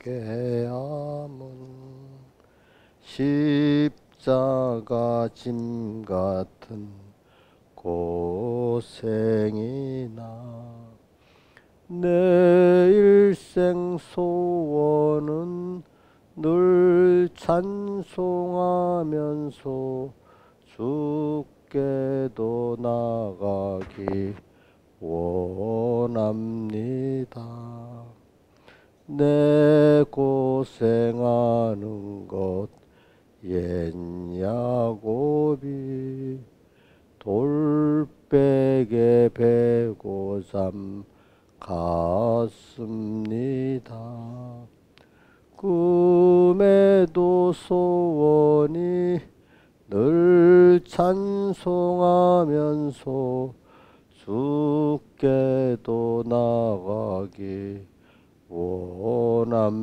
함은 십자가 짐 같은 고생이나 내 일생 소원은 늘 찬송하면서 주께도 나가기 원합니다. 내 고생하는 것 옛 야곱이 돌베개 베고 잠 갔습니다. 꿈에도 소원이 늘 찬송하면서 주께도 나가기 원합니다.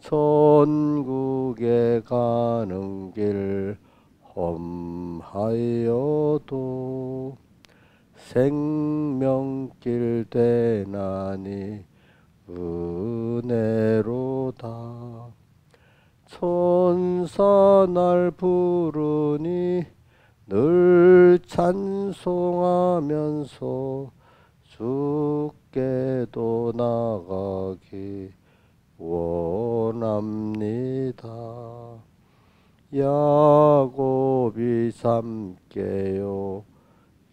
천국에 가는 길 험하여도 생명길 되나니 은혜로다. 천사 날 부르니 늘 찬송하면서 주께도 나가기 원합니다. 야곱이 잠 깨어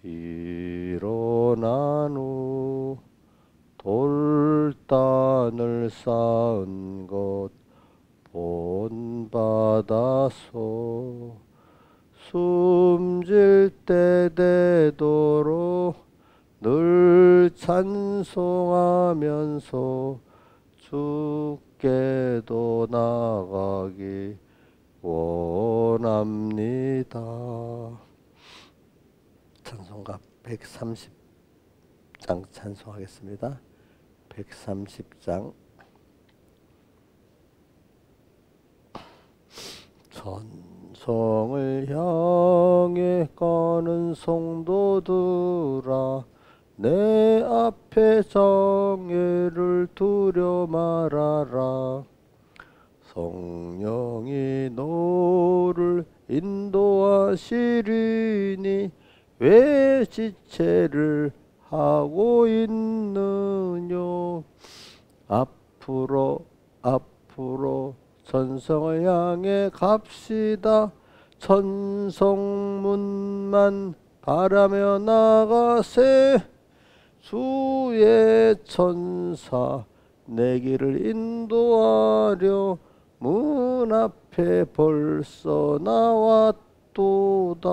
일어난 후 돌단을 쌓은 것 본받아서 숨질 때 되도록 늘 찬송하면서 주께도 나가기 원합니다. 찬송가 130장 찬송하겠습니다. 130장. 천성을 향해 가는 성도들아, 내 앞에 장애를 두려 말아라. 성령이 너를 인도하시리니 왜 지체를 하고 있느냐. 앞으로 천성을 향해 갑시다. 천성문만 바라며 나가세. 주의 천사 내 길을 인도하려 문 앞에 벌써 나왔도다.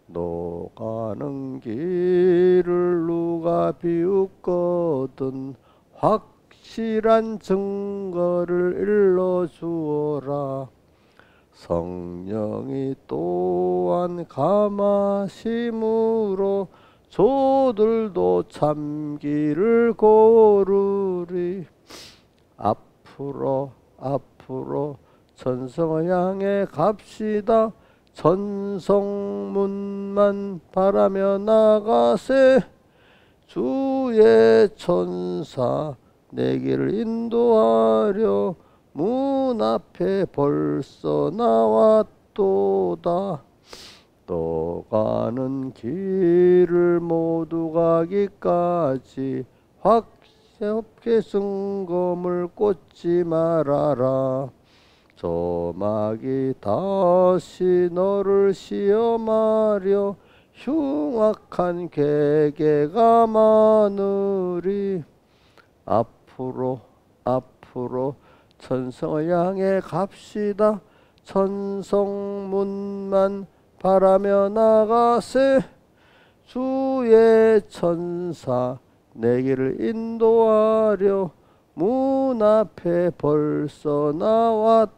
너 가는 길을 누가 비웃거든 확실한 증거를 일러주어라. 성령이 또한 감하심으로 저들도 참기를 고르리. 앞으로 천성을 향해 갑시다. 천성문만 바라며 나가세. 주의 천사 내 길을 인도하려 문 앞에 벌써 나왔도다. 또 가는 길을 모두 가기까지 확실하게 증거물 꽂지 말아라. 조막이 다시 너를 시험하려 흉악한 계계가 많으리. 앞으로 천성을 향해 갑시다. 천성문만 바라며 나가세. 주의 천사 내 길을 인도하려 문 앞에 벌써 나왔도다.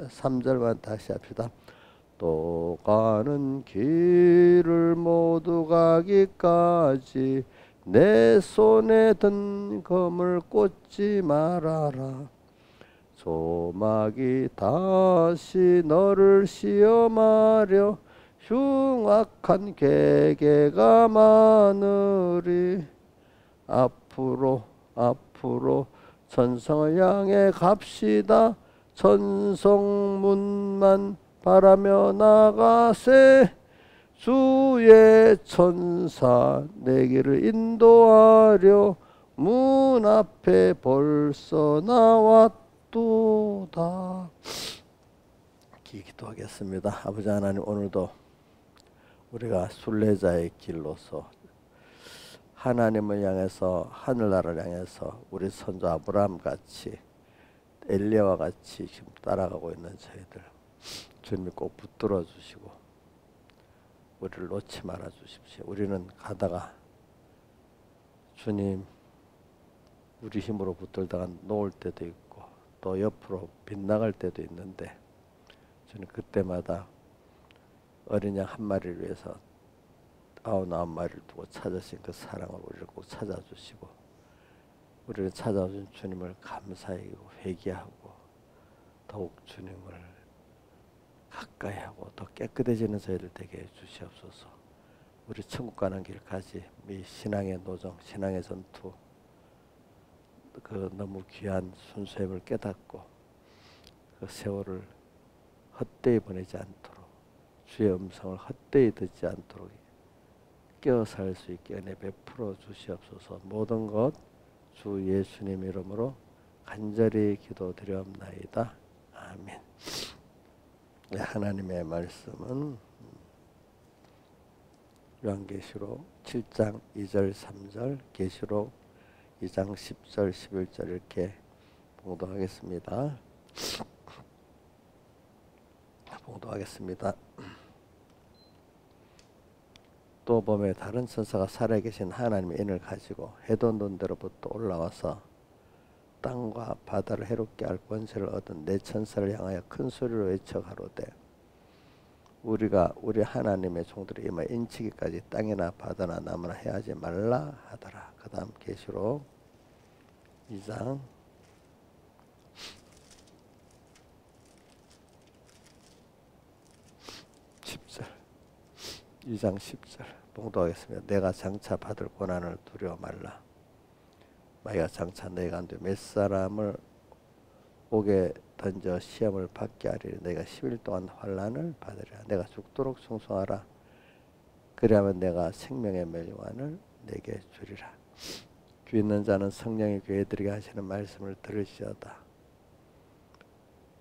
3절만 다시 합시다. 또 가는 길을 모두 가기까지 내 손에 든 검을 꽂지 말아라. 조막이 다시 너를 시험하려 흉악한 계계가 많으리. 앞으로 앞으로 천성을 향해 갑시다. 천성문만 바라며 나가세. 주의 천사 내 길을 인도하려 문 앞에 벌써 나왔도다. 기도하겠습니다. 아버지 하나님, 오늘도 우리가 순례자의 길로서 하나님을 향해서, 하늘나라를 향해서 우리 선조 아브라함 같이, 엘리야와 같이 지금 따라가고 있는 저희들, 주님이 꼭 붙들어 주시고 우리를 놓지 말아 주십시오. 우리는 가다가 주님 우리 힘으로 붙들다가 놓을 때도 있고 또 옆으로 빗나갈 때도 있는데, 주님 그때마다 어린 양 한 마리를 위해서 99마리를 두고 찾으신 그 사랑을 우리를 꼭 찾아주시고, 우리를 찾아오신 주님을 감사히 회개하고 더욱 주님을 가까이 하고 더 깨끗해지는 저희들 되게 해 주시옵소서. 우리 천국 가는 길까지 이 신앙의 노정, 신앙의 전투, 그 너무 귀한 순수함을 깨닫고 그 세월을 헛되이 보내지 않도록, 주의 음성을 헛되이 듣지 않도록 깨어 살 수 있게 은혜 베풀어 주시옵소서. 모든 것 주 예수님 이름으로 간절히 기도드려옵나이다. 아멘. 네, 하나님의 말씀은 요한계시록 7장 2절 3절, 계시록 2장 10절 11절 이렇게 봉독하겠습니다. 봉독하겠습니다. 또 보매 다른 천사가 살아계신 하나님의 인을 가지고 해도 논대로부터 올라와서 땅과 바다를 해롭게 할 권세를 얻은 네 천사를 향하여 큰 소리로 외쳐 가로되, 우리가 우리 하나님의 종들이 임하 인치기까지 땅이나 바다나 나무나 해하지 말라 하더라. 그 다음 계시록 2장 10절, 2장 10절 봉독하겠습니다. 내가 장차 받을 고난을 두려워 말라. 마귀가 장차 너희 가운데 몇 사람을 옥에 던져 시험을 받게 하리니 너희가 10일 동안 환난을 받으리라. 내가 죽도록 충성하라. 그리하면 내가 생명의 멸류관을 내게 주리라. 귀 있는 자는 성령이 교회들에게 하시는 말씀을 들을지어다.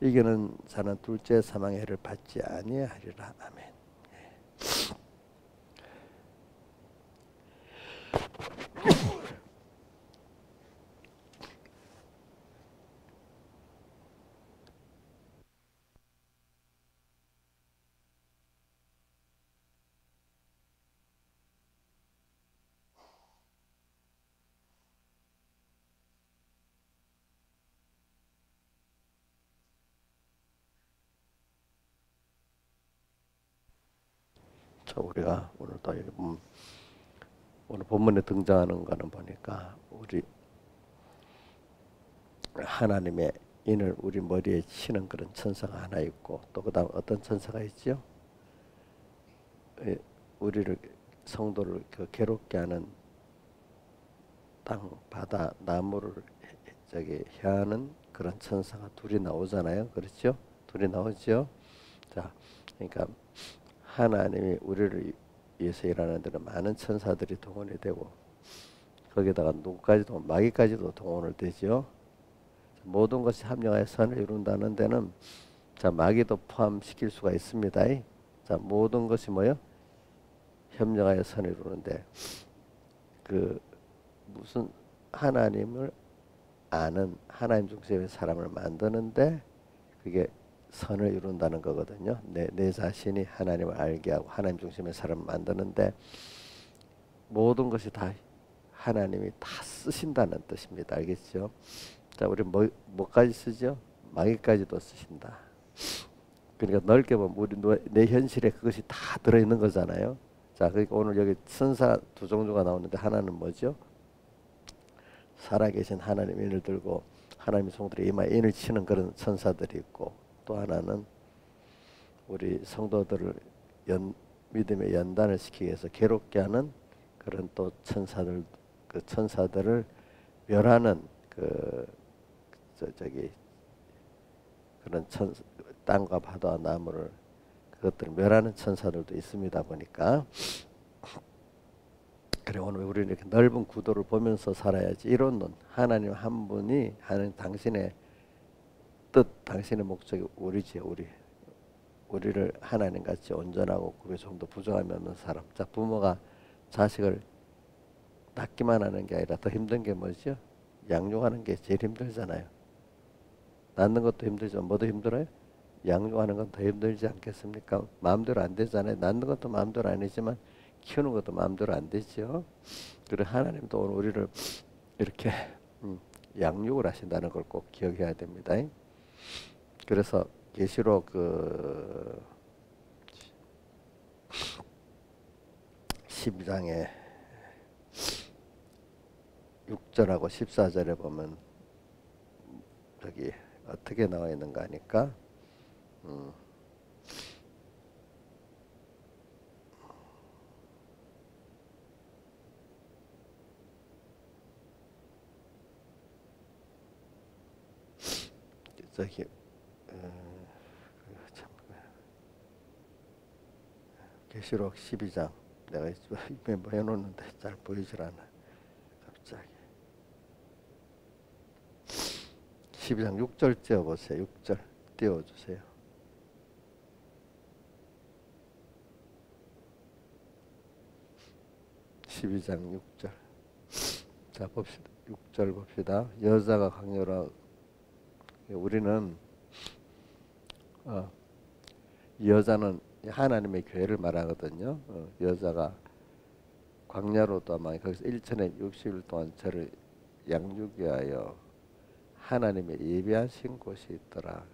이기는 자는 둘째 사망의 해를 받지 아니하리라. 아멘. 우리가 오늘 또 오늘 본문에 등장하는 거는 보니까 우리 하나님의 인을 우리 머리에 치는 그런 천사가 하나 있고, 또 그다음 어떤 천사가 있죠? 우리를, 성도를 괴롭게 하는 땅, 바다, 나무를 해하는 그런 천사가 둘이 나오잖아요. 그렇죠? 둘이 나오죠. 자, 그러니까 하나님이 우리를 위해서 일하는 데는 많은 천사들이 동원이 되고, 거기다가 누구까지도, 마귀까지도 동원을 되죠. 모든 것이 합력하여 선을 이룬다는 데는, 자, 마귀도 포함시킬 수가 있습니다. 자, 모든 것이 뭐요? 협력하여 선을 이루는데, 그 무슨 하나님을 아는, 하나님 중심의 사람을 만드는데 그게 선을 이룬다는 거거든요. 내 자신이 하나님을 알게 하고 하나님 중심의 사람을 만드는데, 모든 것이 다 하나님이 다 쓰신다는 뜻입니다. 알겠죠? 자, 우리 뭐까지 쓰죠? 마귀까지도 쓰신다. 그러니까 넓게 보면 우리 내 현실에 그것이 다 들어있는 거잖아요. 자, 그러니까 오늘 여기 천사 두 종류가 나오는데, 하나는 뭐죠? 살아계신 하나님 인을 들고 하나님의 종들이 이마에 인을 치는 그런 천사들이 있고, 또 하나는 우리 성도들을 믿음의 연단을 시키기 위해서 괴롭게 하는 그런 또 천사들, 그 천사들을 멸하는 그 저기 그런 땅과 바다와 나무를 그것들을 멸하는 천사들도 있습니다 보니까. 그래 오늘 우리는 이렇게 넓은 구도를 보면서 살아야지. 이론론 하나님 한 분이 하는 당신의 뜻, 당신의 목적이 우리지요. 우리를 하나님같이 온전하고 그게 좀 더 부족함이 없는 사람. 자, 부모가 자식을 낳기만 하는 게 아니라 더 힘든 게 뭐죠? 양육하는 게 제일 힘들잖아요. 낳는 것도 힘들지만 뭐도 힘들어요? 양육하는 건 더 힘들지 않겠습니까? 마음대로 안 되잖아요. 낳는 것도 마음대로 아니지만 키우는 것도 마음대로 안 되죠. 그리고 하나님도 오늘 우리를 이렇게 양육을 하신다는 걸 꼭 기억해야 됩니다. 그래서 계시록 그 12장에 6절하고 14절에 보면 저기 어떻게 나와 있는가 하니까 저기 참 계시록 12장 내가 뭐 해놓는데 잘 보이질 않아. 갑자기 12장 6절 띄워보세요. 6절 띄워주세요. 12장 6절. 자 봅시다. 6절 봅시다. 여자가 강렬하. 우리는 여자는 하나님의 교회를 말하거든요. 여자가 광야로도 아마 거기서 1060일 동안 저를 양육하여 하나님의 예비하신 곳이 있더라.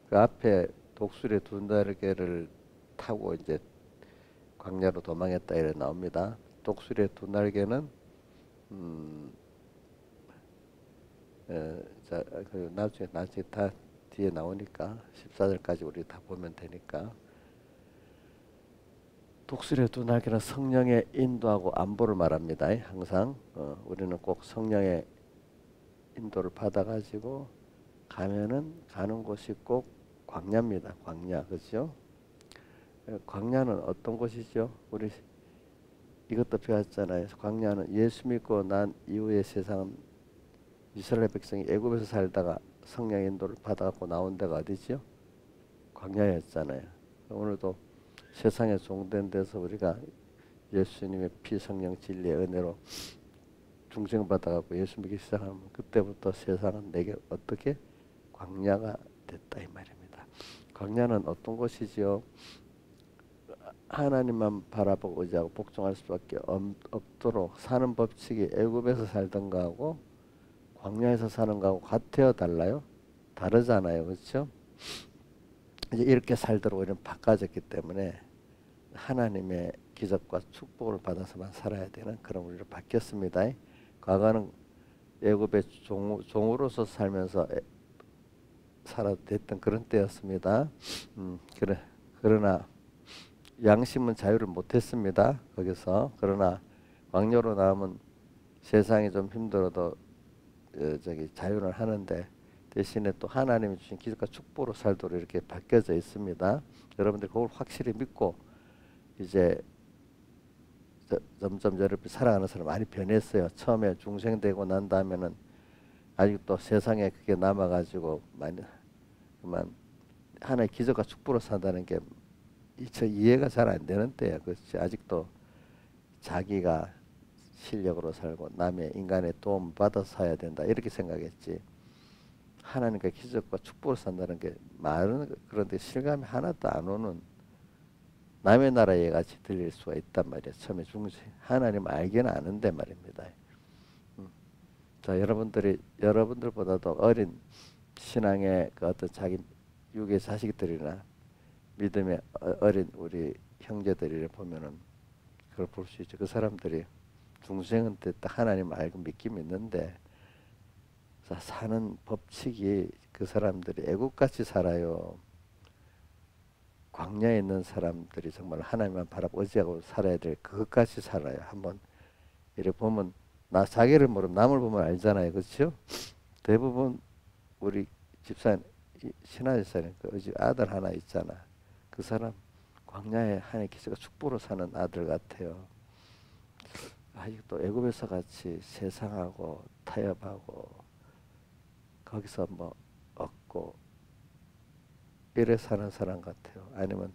그 앞에 독수리 두 날개를 타고 이제 광야로 도망했다 이래 나옵니다. 독수리의 두 날개는 자, 그 나중에 다 뒤에 나오니까 14절까지 우리 다 보면 되니까. 독수리의 두 날개는 성령의 인도하고 안보를 말합니다. 항상 우리는 꼭 성령의 인도를 받아가지고 가면은 가는 곳이 꼭 광야입니다. 광야, 그렇죠? 광야는 어떤 곳이죠? 우리 이것도 배웠잖아요. 광야는 예수 믿고 난 이후의 세상은 이스라엘 백성이 애굽에서 살다가 성령 인도를 받아갖고 나온 데가 어디죠? 광야였잖아요. 오늘도 세상에 종된 데서 우리가 예수님의 피 성령 진리의 은혜로 중생 받아갖고 예수 믿기 시작하면 그때부터 세상은 내게 어떻게 광야가 됐다 이 말입니다. 광야는 어떤 곳이지요? 하나님만 바라보고 의지하고 복종할 수밖에 없도록 사는 법칙이 애굽에서 살던 거하고 광야에서 사는 거하고 같아요, 달라요? 다르잖아요, 그렇죠? 이제 이렇게 살도록 우리는 바꿔졌기 때문에 하나님의 기적과 축복을 받아서만 살아야 되는 그런 우리로 바뀌었습니다. 과거는 애굽의 종으로서 살면서 살아됐던 그런 때였습니다. 그러나 양심은 자유를 못했습니다. 거기서. 그러나 광야로 나오면 세상이 좀 힘들어도 저기 자유를 하는데 대신에 또 하나님이 주신 기적과 축복으로 살도록 이렇게 바뀌어져 있습니다. 여러분들 그걸 확실히 믿고 이제 점점 여러분 살아가는 사람 많이 변했어요. 처음에 중생되고 난 다음에는 아직도 세상에 그게 남아가지고 많이 그만 하나의 기적과 축복으로 산다는 게 이해가 잘 안 되는 때야. 그렇지. 아직도 자기가 실력으로 살고 남의 인간의 도움 받아서 살아야 된다 이렇게 생각했지. 하나님과 기적과 축복을 산다는 게 말은 그런데 실감이 하나도 안 오는 남의 나라에 같이 들릴 수가 있단 말이야. 처음에 중세 하나님 알기는 아는데 말입니다. 자 여러분들보다도 어린 신앙의 그 어떤 자기 육의 자식들이나 믿음의 어린 우리 형제들을 보면은 그걸 볼 수 있죠. 그 사람들이 중생은 딱 하나님 알고 믿긴 믿는데 사는 법칙이 그 사람들이 애국같이 살아요. 광야에 있는 사람들이 정말 하나님만 바라보고 의지하고 살아야 될 그것같이 살아요. 한번 이렇게 보면 나 자기를 모르면 남을 보면 알잖아요, 그렇죠? 대부분 우리 집사님, 신하 집사님 그 집 아들 하나 있잖아. 그 사람 광야에 하나님 계시가 축복으로 사는 아들 같아요. 아직도 애굽에서 같이 세상하고 타협하고 거기서 뭐 얻고 이래 사는 사람 같아요. 아니면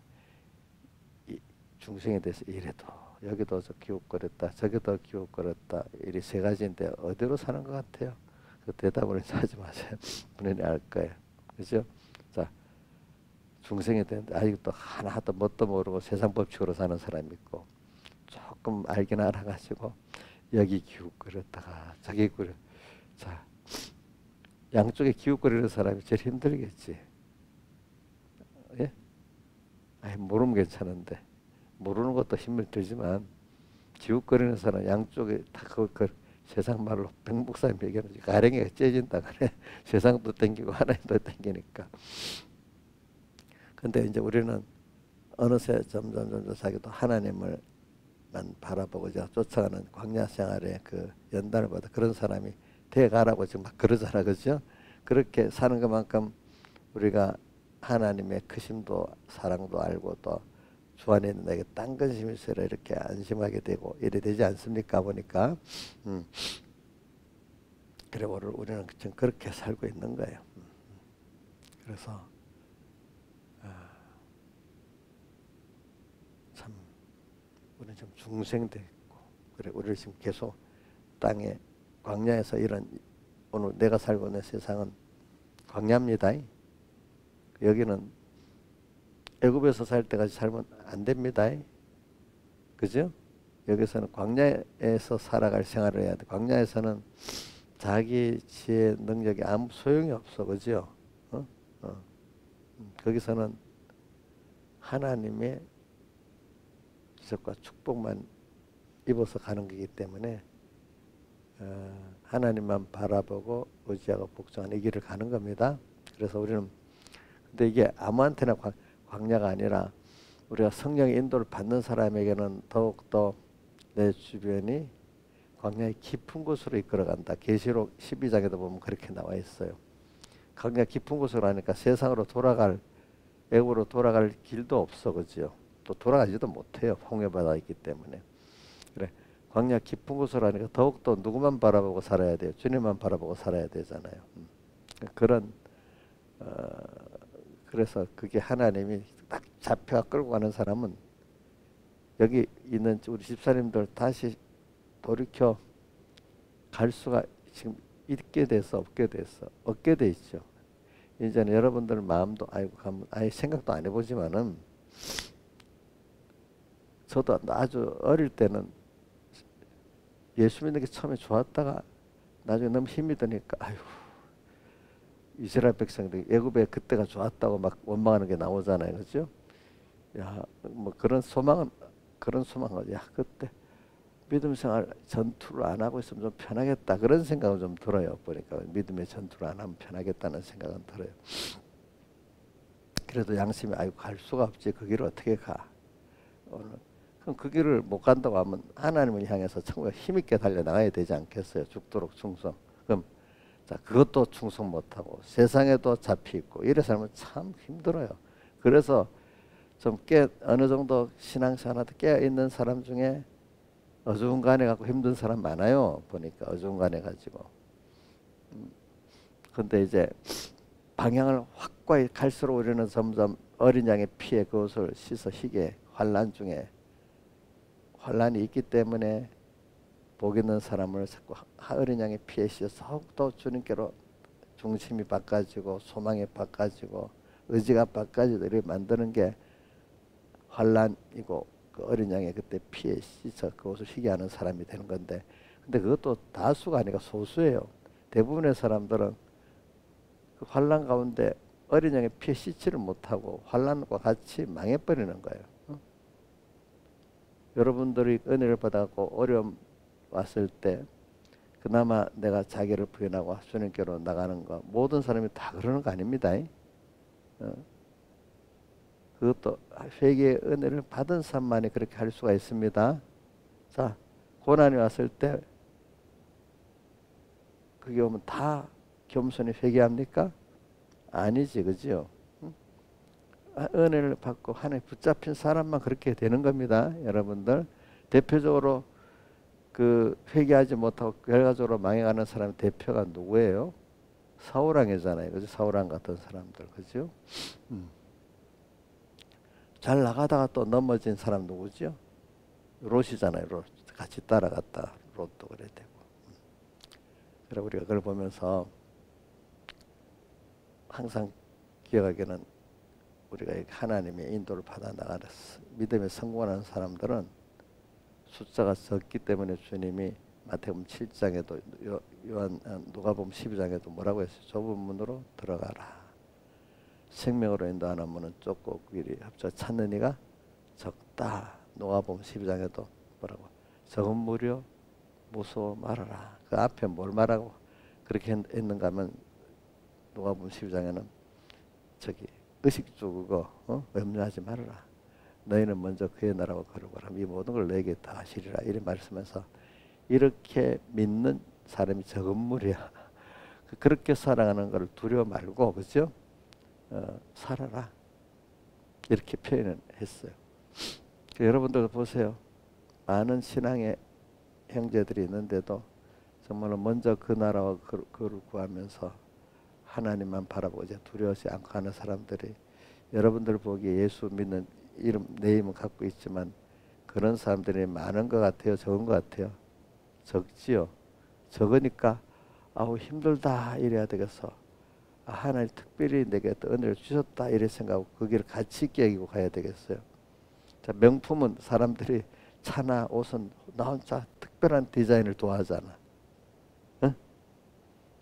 이 중생에 대해서 이래도 여기도 저 기웃거렸다 저기도 기웃거렸다 이리 세 가지인데 어디로 사는 것 같아요? 그 대답을 하지 마세요. 본인이 알 거예요. 그죠? 자, 중생이 되는데 아직도 하나도 뭣도 모르고 세상 법칙으로 사는 사람이 있고 조금 알긴 알아가지고 여기 기웃거렸다가 저기 거려. 자, 양쪽에 기웃거리는 사람이 제일 힘들겠지. 예? 아니, 모르면 괜찮은데 모르는 것도 힘을 들지만 기웃거리는 사람 양쪽에 다그 세상 말로 백목사님 얘기하는 가랭이가 째진다 그래. 세상도 땡기고 하나님도 땡기니까. 근데 이제 우리는 어느새 점점 자기도 하나님을 만 바라보고 이제 쫓아가는 광야 생활의 그 연단을 받아 그런 사람이 돼가라고 지금 막 그러잖아, 그죠? 그렇게 사는 것만큼 우리가 하나님의 크심도 사랑도 알고 또 주 안에 있는 나에게 딴 근심이 있어라 이렇게 안심하게 되고 이래 되지 않습니까? 보니까 그래 우리는 지금 그렇게 살고 있는 거예요. 그래서 참 우리는 좀 중생됐고 그래 우리를 지금 계속 땅에 광야에서 이런 오늘 내가 살고 있는 세상은 광야입니다. 여기는 애굽에서 살 때까지 살면 안 됩니다. 그죠? 여기서는 광야에서 살아갈 생활을 해야 돼. 광야에서는 자기 지혜 능력이 아무 소용이 없어. 그죠? 어? 거기서는 하나님의 기적과 축복만 입어서 가는 거기 때문에 하나님만 바라보고 의지하고 복종하는 이 길을 가는 겁니다. 그래서 우리는 근데 이게 아무한테나 광야가 아니라 우리가 성령의 인도를 받는 사람에게는 더욱더 내 주변이 광야의 깊은 곳으로 이끌어간다. 계시록 12장에도 보면 그렇게 나와 있어요. 광야 깊은 곳으로 하니까 세상으로 돌아갈 애굽으로 돌아갈 길도 없어, 그죠? 또 돌아가지도 못해요. 홍해바다 있기 때문에. 그래 광야 깊은 곳으로 하니까 더욱더 누구만 바라보고 살아야 돼요. 주님만 바라보고 살아야 되잖아요. 그런 그래서 그게 하나님이 딱 잡혀 끌고 가는 사람은 여기 있는 우리 집사님들 다시 돌이켜 갈 수가 지금 있게 돼서 없게 돼 있죠. 이제는 여러분들 마음도 아이고 가면 아예 생각도 안 해보지만은 저도 아주 어릴 때는 예수 믿는 게 처음에 좋았다가 나중에 너무 힘이 드니까 아유 이스라엘 백성들이 애굽에 그때가 좋았다고 막 원망하는 게 나오잖아요, 그렇죠? 야, 뭐 그런 소망은 야 그때 믿음 생활 전투를 안 하고 있으면 좀 편하겠다 그런 생각은 좀 들어요. 보니까 믿음의 전투를 안 하면 편하겠다는 생각은 들어요. 그래도 양심이 아이고 갈 수가 없지 그 길을 어떻게 가? 오늘 그럼 그 길을 못 간다고 하면 하나님을 향해서 천국에 힘있게 달려나가야 되지 않겠어요? 죽도록 충성. 그럼 자, 그것도 충성 못하고 세상에도 잡혀있고 이래 살면 참 힘들어요. 그래서 좀 어느 정도 신앙생활한테 깨어있는 사람 중에 어중간해 갖고 힘든 사람 많아요. 보니까 어중간해 가지고. 근데 이제 방향을 확고히 갈수록 우리는 점점 어린 양의 피에 그것을 씻어 희게 환난 중에 환난이 있기 때문에 복 있는 사람을 자꾸 어린 양의 피에 씻어 더욱더 주님께로 중심이 바꿔지고 소망이 바꿔지고 의지가 바꿔지고 이렇게 만드는 게 환난이고 그 어린 양의 그때 피에 씻어 그것을 희게 하는 사람이 되는 건데 근데 그것도 다수가 아니라 소수예요. 대부분의 사람들은 그 환난 가운데 어린 양의 피에 씻지를 못하고 환난과 같이 망해버리는 거예요. 여러분들이 은혜를 받아갖고 어려움 왔을 때 그나마 내가 자기를 부인하고 주님께로 나가는 거 모든 사람이 다 그러는 거 아닙니다. 그것도 회개의 은혜를 받은 사람만이 그렇게 할 수가 있습니다. 자, 고난이 왔을 때 그게 오면 다 겸손히 회개합니까? 아니지, 그죠? 은혜를 받고 하나님 붙잡힌 사람만 그렇게 되는 겁니다, 여러분들. 대표적으로 그 회개하지 못하고 결과적으로 망해가는 사람 대표가 누구예요? 사울왕이잖아요, 그죠? 사울왕 같은 사람들, 그죠? 잘 나가다가 또 넘어진 사람 누구죠? 롯이잖아요. 롯. 같이 따라갔다 롯도 그래 되고. 그래 우리가 그걸 보면서 항상 기억하기는, 우리가 하나님의 인도를 받아 나가는 믿음에 성공하는 사람들은 숫자가 적기 때문에 주님이 마태복음 7장에도 누가복음 12장에도 뭐라고 했어요? 좁은 문으로 들어가라. 생명으로 인도하는 문은 좁고 길이 합쳐 찾는 이가 적다. 누가복음 12장에도 뭐라고? 적은 무리여 무서워 말아라. 그 앞에 뭘 말하고 그렇게 했는가 하면 누가복음 12장에는 저기 의식주 그거 염려하지 말아라. 너희는 먼저 그의 나라와 거룩하라. 이 모든 걸 너에게 다 하시리라. 이렇게 말씀해서 이렇게 믿는 사람이 적은 무리야. 그렇게 살아가는 걸 두려워 말고, 그죠? 살아라. 이렇게 표현을 했어요. 여러분들도 보세요. 많은 신앙의 형제들이 있는데도 정말로 먼저 그 나라와 그를 구하면서 하나님만 바라보고 이제 두려워하지 않고 하는 사람들이, 여러분들 보기에 예수 믿는 이름, 네임은 갖고 있지만 그런 사람들이 많은 것 같아요? 적은 것 같아요? 적지요. 적으니까 아우 힘들다 이래야 되겠어. 하나님 특별히 내게 또 은혜를 주셨다 이래 생각하고 그 길을 같이 있게 여기고 가야 되겠어요. 자, 명품은 사람들이 차나 옷은 나 혼자 특별한 디자인을 좋아하잖아. 응?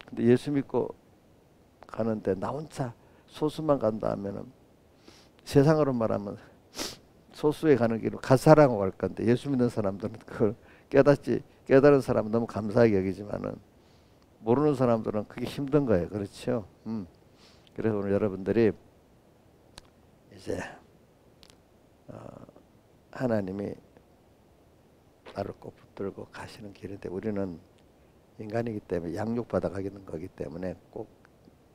근데 예수 믿고 가는데 나 혼자 소수만 간다 하면은, 세상으로 말하면 소수에 가는 길을 가사라고 갈 건데, 예수 믿는 사람들은 그걸 깨달은 사람은 너무 감사하게 여기지만은 모르는 사람들은 그게 힘든 거예요. 그렇죠? 그래서 오늘 여러분들이 이제 하나님이 나를 꼭 붙들고 가시는 길인데, 우리는 인간이기 때문에 양육받아 가기는 거기 때문에 꼭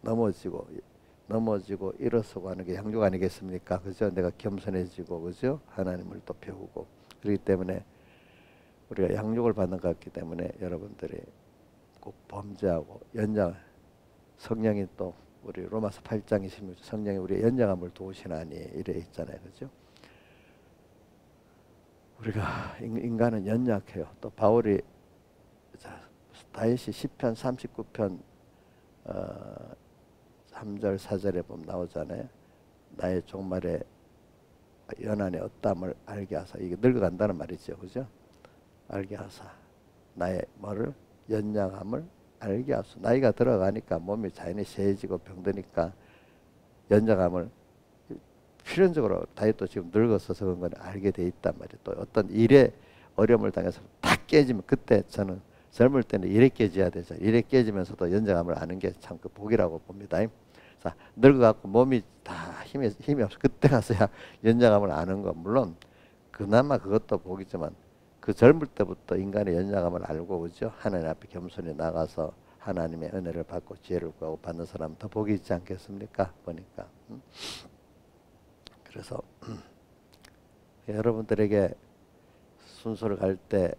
넘어지고 일어서고 하는 게 양육 아니겠습니까? 그죠? 내가 겸손해지고, 그죠? 하나님을 또 배우고. 그렇기 때문에 우리가 양육을 받는 것 같기 때문에 여러분들이 꼭 범죄하고 성령이 또 우리 로마서 8장 26절 성령이 우리의 연약함을 도우시나니 이래 있잖아요. 그죠? 우리가 인간은 연약해요. 또 바울이 다윗이 시편 39편 3절 4절에 보면 나오잖아요. 나의 종말의 연한의 어땀을 알게 하사. 이게 늙어간다는 말이죠. 그죠? 알게 하사. 나의 뭐를? 연약함을 알게 하소. 나이가 들어가니까 몸이 자연히 쇠해지고 병드니까 연약함을 필연적으로, 다이어트 지금 늙어서 그런 건 알게 돼 있단 말이에요. 또 어떤 일에 어려움을 당해서 탁 깨지면, 그때 저는 젊을 때는 일에 깨져야 되죠. 일에 깨지면서도 연약함을 아는 게 참 그 복이라고 봅니다. 자, 늙어갖고 몸이 다 힘이 없어. 그때 가서야 연약함을 아는 거. 물론 그나마 그것도 복이지만 그 젊을 때부터 인간의 연약함을 알고, 그죠? 하나님 앞에 겸손히 나가서 하나님의 은혜를 받고 지혜를 구하고 받는 사람은 더 복이 있지 않겠습니까? 보니까. 그래서 여러분들에게 순서를 갈 때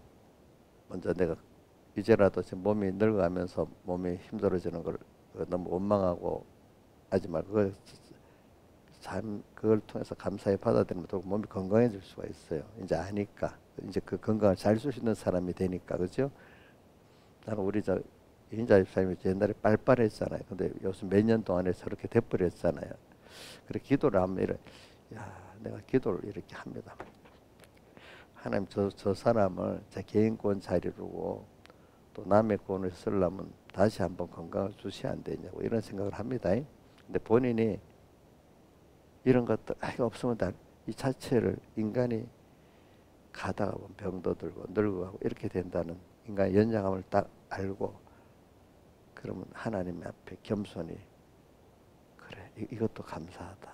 먼저 내가 이제라도 지금 몸이 늙어가면서 몸이 힘들어지는 걸 너무 원망하고 하지 말고, 그걸 통해서 감사히 받아들이면 또 몸이 건강해질 수가 있어요. 이제 아니까. 이제 그 건강을 잘 쓸 수 있는 사람이 되니까. 그죠? 나는 우리 저 이인자 집사님이 옛날에 빨빨했잖아요. 근데 요즘 몇 년 동안에 저렇게 돼버렸잖아요. 그래 기도를 하면 내가 기도를 이렇게 합니다. 하나님, 저 사람을 제 개인권 자리로 또 남의 권을 쓰려면 다시 한번 건강을 주셔야 안 되냐고 이런 생각을 합니다. 근데 본인이 이런 것들 없으면 이 자체를 인간이 가다가 보면 병도 들고 늙어가고 이렇게 된다는 인간의 연약함을 딱 알고, 그러면 하나님 앞에 겸손히, 그래 이것도 감사하다.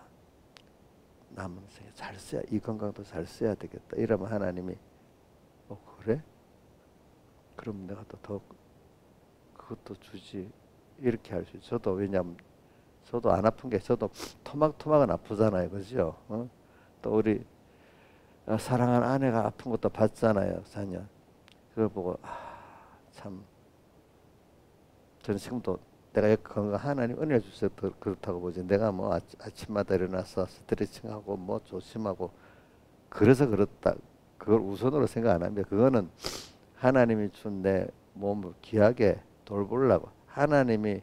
남은 생에 잘 써야, 이 건강도 잘 써야 되겠다. 이러면 하나님이 그래? 그럼 내가 더 그것도 주지. 이렇게 할 수 있어요. 저도 왜냐면 저도 안 아픈 게 저도 토막토막은 아프잖아요. 그죠? 어? 또 우리 사랑하는 아내가 아픈 것도 봤잖아요. 4년. 그걸 보고 참 저는 지금도 내가 건강 하나님 은혜 주셔서 그렇다고 보지. 내가 뭐 아침마다 일어나서 스트레칭하고 뭐 조심하고 그래서 그렇다. 그걸 우선으로 생각 안 합니다. 그거는 하나님이 준 내 몸을 귀하게 돌보려고 하나님이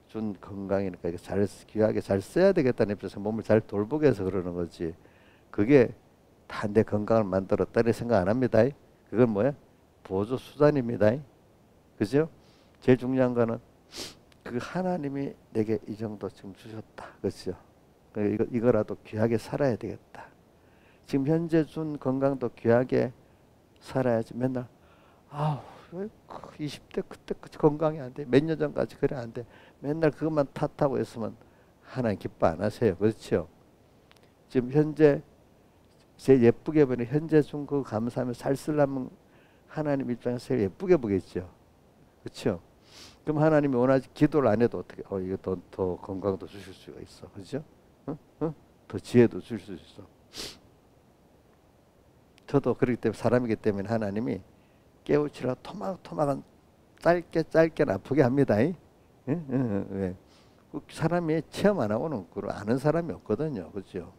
준 건강이니까 이게 잘 귀하게 잘 써야 되겠다는 입장에서 몸을 잘 돌보기 위해서 그러는 거지. 그게 다 내 건강을 만들었다 이렇게 생각 안 합니다. 그건 뭐야? 보조 수단입니다. 그죠? 제일 중요한 거는 그 하나님이 내게 이 정도 지금 주셨다. 그렇죠? 이거라도 귀하게 살아야 되겠다. 지금 현재 준 건강도 귀하게 살아야지. 맨날 아우 왜 20대 그때 건강이 안 돼. 몇 년 전까지 그래 안 돼. 맨날 그것만 탓하고 있으면 하나님 기뻐 안 하세요. 그렇죠? 지금 현재 제일 예쁘게 보는 현재 준 그 감사하며 잘 쓰려면 하나님 입장에서 제일 예쁘게 보겠죠. 그렇죠? 그럼 하나님이 원하지 기도를 안 해도 어떻게 이거 더 건강도 주실 수가 있어. 그렇죠? 어? 어? 더 지혜도 주실 수 있어. 저도 그렇기 때문에 사람이기 때문에 하나님이 깨우치라 토막토막은 짧게 아프게 합니다. 예? 왜? 사람이 체험 안 하고는 그걸 아는 사람이 없거든요. 그렇죠?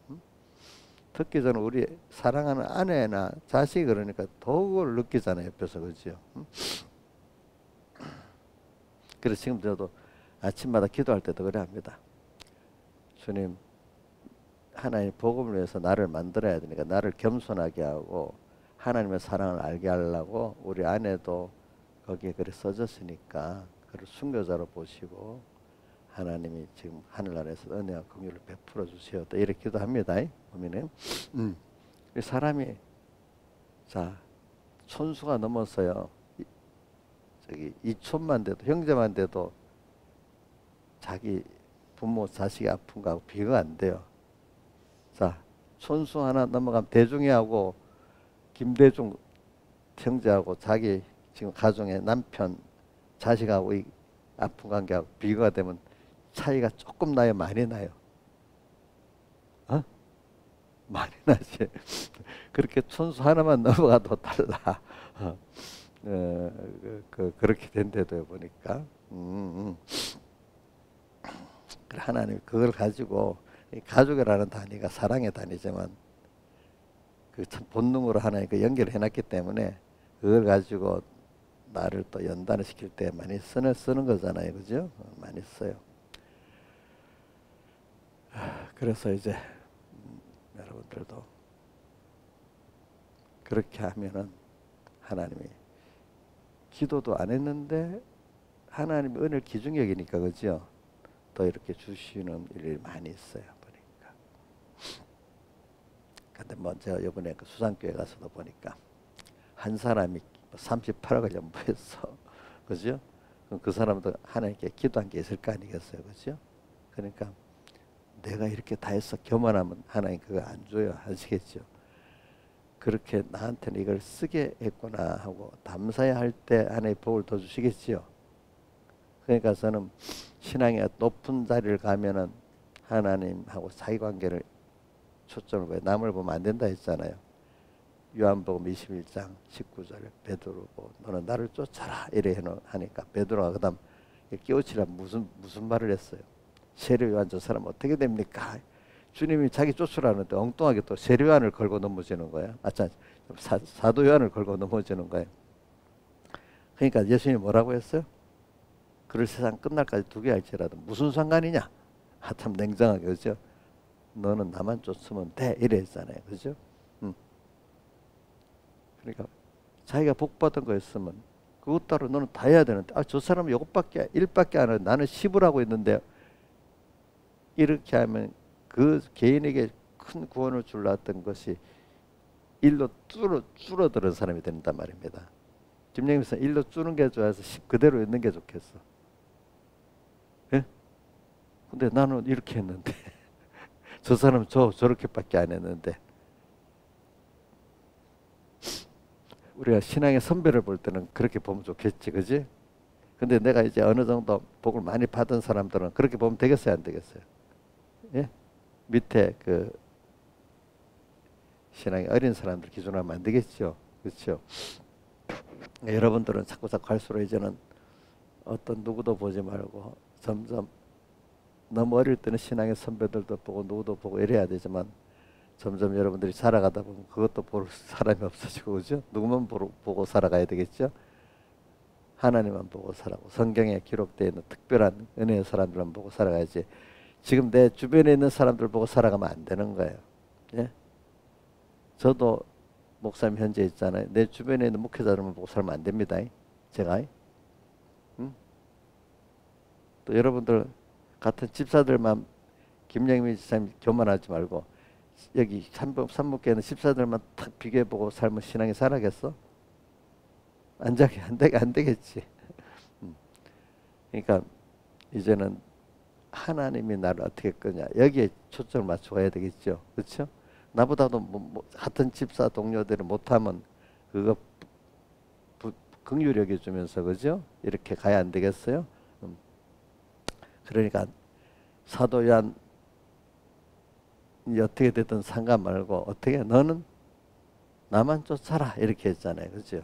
특히 저는 우리 사랑하는 아내나 자식이 그러니까 더욱을 느끼잖아요. 옆에서. 그렇죠? 그래서 지금 저도 아침마다 기도할 때도 그래 합니다. 주님, 하나님 복음을 위해서 나를 만들어야 되니까 나를 겸손하게 하고 하나님의 사랑을 알게 하려고 우리 아내도 거기에 그래 써졌으니까 그를 순교자로 보시고 하나님이 지금 하늘나라에서 은혜와 긍휼을 베풀어 주세요. 또 이렇게 기도합니다. 보면은 사람이 자 천수가 넘어서요. 저기 이촌만 돼도 형제만 돼도 자기 부모 자식이 아픈 거하고 비교가 안 돼요. 자 촌수 하나 넘어가면 대중이하고 김대중 형제하고 자기 지금 가정의 남편 자식하고 이 아픈 관계하고 비교가 되면 차이가 조금 나요, 많이 나요? 어? 많이 나지. 그렇게 촌수 하나만 넘어가도 달라. 그렇게 된데도 보니까 하나님 그걸 가지고 가족이라는 단위가 사랑의 단위지만 그 참 본능으로 하나님 그 연결해 놨기 때문에 그걸 가지고 나를 또 연단을 시킬 때 많이 쓰는 거잖아요. 그죠? 많이 써요. 그래서 이제 여러분들도 그렇게 하면은 하나님이 기도도 안 했는데 하나님이 은혜를 기중 여기니까 그죠? 또 이렇게 주시는 일이 많이 있어요. 보니까. 근데 뭐 제가 이번에 그 수산교회 가서도 보니까 한 사람이 38억을 연보했어. 그죠? 그럼 그 사람도 하나님께 기도한 게 있을 거 아니겠어요. 그죠? 그러니까 내가 이렇게 다 해서 교만하면 하나님 그거 안 줘요. 아시겠죠? 그렇게 나한테는 이걸 쓰게 했구나 하고 감사해야 할 때 하나님 복을 더 주시겠지요. 그러니까 저는 신앙의 높은 자리를 가면은 하나님하고 사이관계를 초점을 왜 남을 보면 안 된다 했잖아요. 요한복음 21장 19절 베드로고 너는 나를 쫓아라 이래 하니까 베드로가 그다음 깨우치라 무슨 말을 했어요. 세례 요한 저 사람 어떻게 됩니까? 주님이 자기 쫓으라는데 엉뚱하게 또 세례 요한을 걸고 넘어지는 거야. 사도 요한을 걸고 넘어지는 거예요. 그러니까 예수님이 뭐라고 했어요? 그를 세상 끝날까지 두게 할지라도 무슨 상관이냐? 참 냉정하게 그죠? 너는 나만 쫓으면 돼 이래 했잖아요. 그죠? 그러니까 자기가 복받은 거였으면 그것 따로 너는 다 해야 되는데 저 사람은 이것밖에 1밖에 안 하고 나는 10을 하고 있는데 이렇게 하면 그 개인에게 큰 구원을 줄랐던 것이 일로 줄어드는 사람이 된단 말입니다. 김영민선 일로 줄는 게 좋아서 10 그대로 있는 게 좋겠어. 예? 근데 나는 이렇게 했는데 저 사람은 저렇게밖에 안 했는데 우리가 신앙의 선배를 볼 때는 그렇게 보면 좋겠지, 그지? 근데 내가 이제 어느 정도 복을 많이 받은 사람들은 그렇게 보면 되겠어요, 안 되겠어요? 예? 밑에 그 신앙이 어린 사람들 기준으로 하면 안 되겠죠. 그렇죠? 여러분들은 자꾸 갈수록 이제는 어떤 누구도 보지 말고 점점 너무 어릴 때는 신앙의 선배들도 보고 누구도 보고 이래야 되지만 점점 여러분들이 살아가다 보면 그것도 볼 사람이 없어지고 그죠? 누구만 보고 살아가야 되겠죠? 하나님만 보고 살아고 성경에 기록되어 있는 특별한 은혜의 사람들만 보고 살아가야지 지금 내 주변에 있는 사람들 보고 살아가면 안 되는 거예요. 예? 저도 목사님 현재 있잖아요. 내 주변에 있는 목회자들만 보고 살면 안 됩니다. 제가. 응? 또 여러분들 같은 집사들만 김영민 집사님 교만하지 말고 여기 산목교회는 집사들만 탁 비교해보고 살면 신앙이 살아겠어? 안 되겠지. 그러니까 이제는 하나님이 나를 어떻게 끄냐 여기에 초점을 맞춰야 되겠죠. 그렇죠? 나보다도 같은 집사 동료들이 못하면 그거 긍휼히 여겨주면서 그죠? 이렇게 가야 안 되겠어요? 그러니까 사도 요한이 어떻게 되든 상관 말고 어떻게 너는 나만 쫓아라 이렇게 했잖아요. 그죠?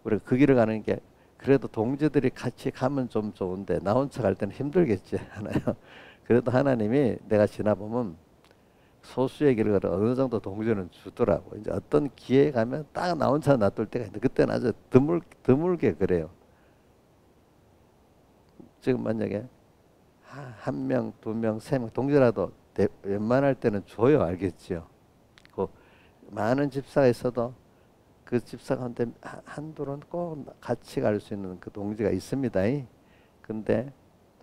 우리가 그 길을 가는 게 그래도 동지들이 같이 가면 좀 좋은데 나 혼자 갈 때는 힘들겠지 하나요. 그래도 하나님이 내가 지나보면 소수의 길을 걸어 어느 정도 동지는 주더라고. 이제 어떤 기회에 가면 딱 나 혼자 놔둘 때가 있는데 그때는 아주 드물게 그래요. 지금 만약에 한 명, 두 명, 세 명 동지라도 웬만할 때는 줘요. 알겠죠? 그 많은 집사가 있어도 그 집사 가운데 한둘은 꼭 같이 갈 수 있는 그 동지가 있습니다. 근데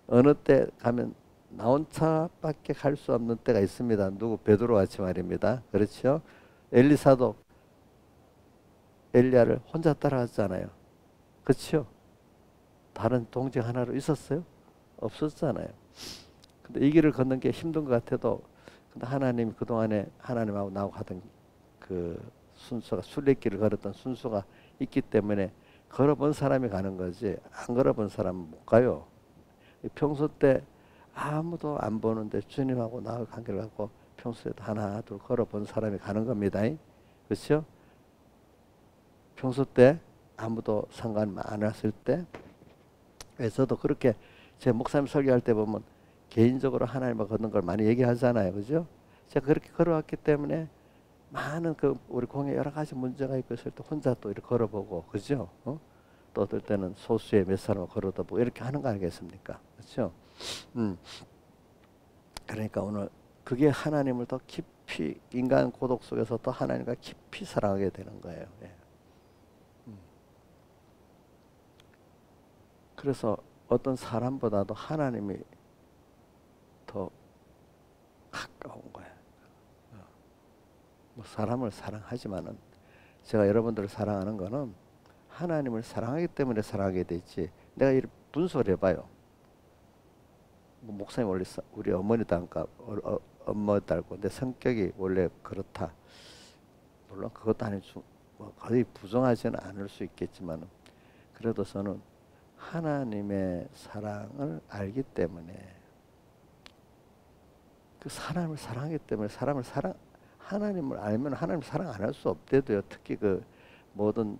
어느 때 가면 나 혼자밖에 갈 수 없는 때가 있습니다. 누구 베드로 같이 말입니다. 그렇죠? 엘리사도 엘리야를 혼자 따라갔잖아요. 그렇죠? 다른 동지 하나로 있었어요? 없었잖아요. 근데 이 길을 걷는 게 힘든 것 같아도 근데 하나님이 그동안에 하나님하고 나하고 하던 그 순서가 순례길을 걸었던 순서가 있기 때문에 걸어본 사람이 가는 거지 안 걸어본 사람은 못 가요. 평소 때 아무도 안 보는데 주님하고 나하고 관계를 갖고 평소에도 하나 둘 걸어본 사람이 가는 겁니다. 그렇죠? 평소 때 아무도 상관 안 했을 때 저도 그렇게 제 목사님 설교할 때 보면 개인적으로 하나님과 걷는 걸 많이 얘기하잖아요. 그죠? 제가 그렇게 걸어왔기 때문에 많은 그 우리 공에 여러 가지 문제가 있고 있을 때 혼자 또 이렇게 걸어보고 그죠? 또 어떨 때는 소수의 몇 사람을 걸어다 보고 이렇게 하는 거 아니겠습니까? 그렇죠? 그러니까 오늘 그게 하나님을 더 깊이 인간 고독 속에서 또 하나님과 깊이 사랑하게 되는 거예요. 예. 그래서 어떤 사람보다도 하나님이 더 가까운 거예요. 뭐 사람을 사랑하지만은 제가 여러분들을 사랑하는 거는 하나님을 사랑하기 때문에 사랑하게 되지. 내가 이렇게 분석을 해봐요. 뭐 목사님 원래 우리 어머니 닮까 엄마 닮고 내 성격이 원래 그렇다. 물론 그것도 아니죠. 뭐 거의 부정하지는 않을 수 있겠지만 그래도 저는 하나님의 사랑을 알기 때문에 그 사람을 사랑하기 때문에 하나님을 알면 하나님 사랑 안 할 수 없대도요. 특히 그 모든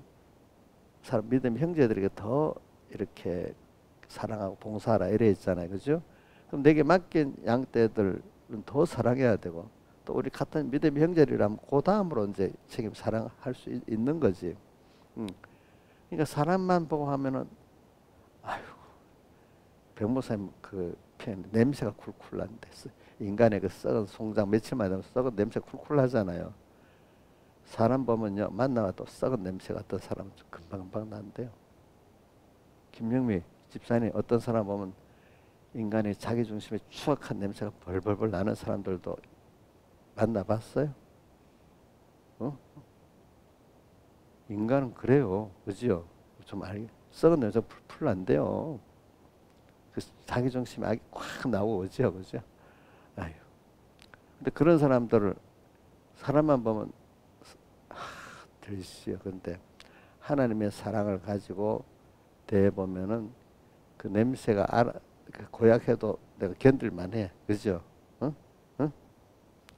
사람 믿음 형제들에게 더 이렇게 사랑하고 봉사하라 이래 있잖아요. 그죠? 그럼 내게 맡긴 양떼들은 더 사랑해야 되고 또 우리 같은 믿음 형제들이라면 그 다음으로 이제 책임 사랑할 수 있는 거지. 그러니까 사람만 보고 하면은 아유 백모사님 그 표현 냄새가 쿨쿨 난다. 인간의 그 썩은 송장 며칠만 되면 썩은 냄새 쿨쿨 나잖아요. 사람 보면요 만나도 썩은 냄새 같은 사람은 좀 금방금방 난대요. 김영미 집사님 어떤 사람 보면 인간의 자기 중심에 추악한 냄새가 벌벌벌 나는 사람들도 만나봤어요? 인간은 그래요. 그죠? 좀 썩은 냄새가 풀풀 난대요. 그 자기 중심이 아기 꽉 나오고 그죠? 그죠? 아유. 근데 그런 사람들을 사람만 보면 들시요. 근데 하나님의 사랑을 가지고 대해 보면은 그 냄새가 그 고약해도 내가 견딜만해. 그죠? 응? 응?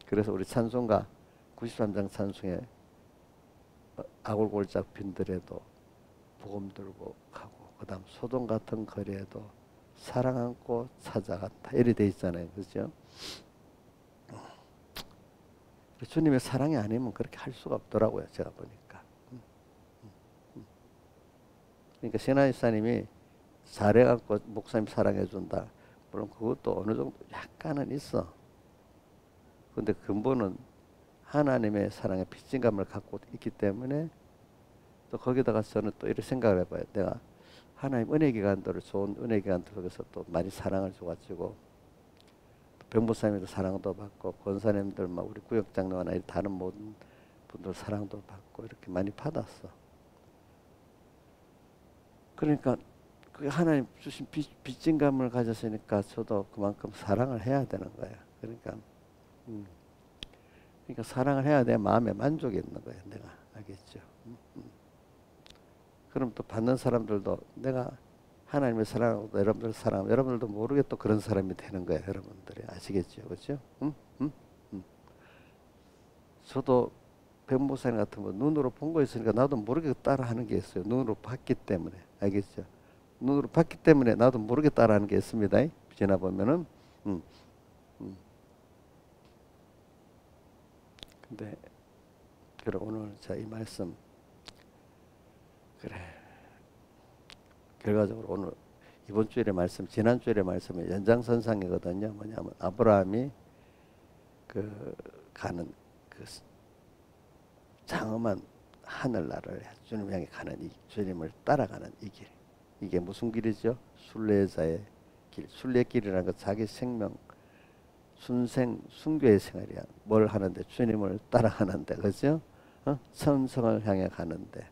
그래서 우리 찬송가 93장 찬송에 아골골짝 빈들에도 복음 들고 가고, 그다음 소돔 같은 거리에도 사랑 안고 찾아갔다 이렇게 돼 있잖아요. 그죠? 주님의 사랑이 아니면 그렇게 할 수가 없더라고요. 제가 보니까. 그러니까 신하이사님이 잘해갖고 목사님 사랑해준다. 물론 그것도 어느 정도 약간은 있어. 근데 근본은 하나님의 사랑의 빚진감을 갖고 있기 때문에, 또 거기다가 저는 또 이렇게 생각을 해봐요. 내가 하나님 은혜 기관들을, 좋은 은혜 기관들 속에서 또 많이 사랑을 줘가지고, 병목사님도 사랑도 받고, 권사님들, 막 우리 구역장로나 다른 모든 분들 사랑도 받고 이렇게 많이 받았어. 그러니까 그 하나님 주신 빚진감을 가졌으니까 저도 그만큼 사랑을 해야 되는 거야. 그러니까 그러니까 사랑을 해야 내 마음에 만족이 있는 거야. 내가 알겠죠. 그럼 또 받는 사람들도 내가 하나님의 사랑하고 여러분들 사랑하고, 여러분들도 모르게 또 그런 사람이 되는 거예요. 여러분들이 아시겠죠, 그렇죠? 저도 백목사님 같은 거 눈으로 본 거 있으니까 나도 모르게 따라하는 게 있어요. 눈으로 봤기 때문에. 알겠죠? 눈으로 봤기 때문에 나도 모르게 따라하는 게 있습니다. 지나 보면은. 근데 그래, 오늘 자 이 말씀, 그래, 결과적으로 오늘 이번 주일의 말씀, 지난 주일의 말씀의 연장선상이거든요. 뭐냐면 아브라함이 그 가는 그 장엄한 하늘나라를 주님 향해 가는 이 주님을 따라가는 이 길, 이게 무슨 길이죠? 순례자의 길. 순례길이라는 건 자기 생명 순생 순교의 생활이야. 뭘 하는데? 주님을 따라가는데, 그죠? 천성을 향해 가는데,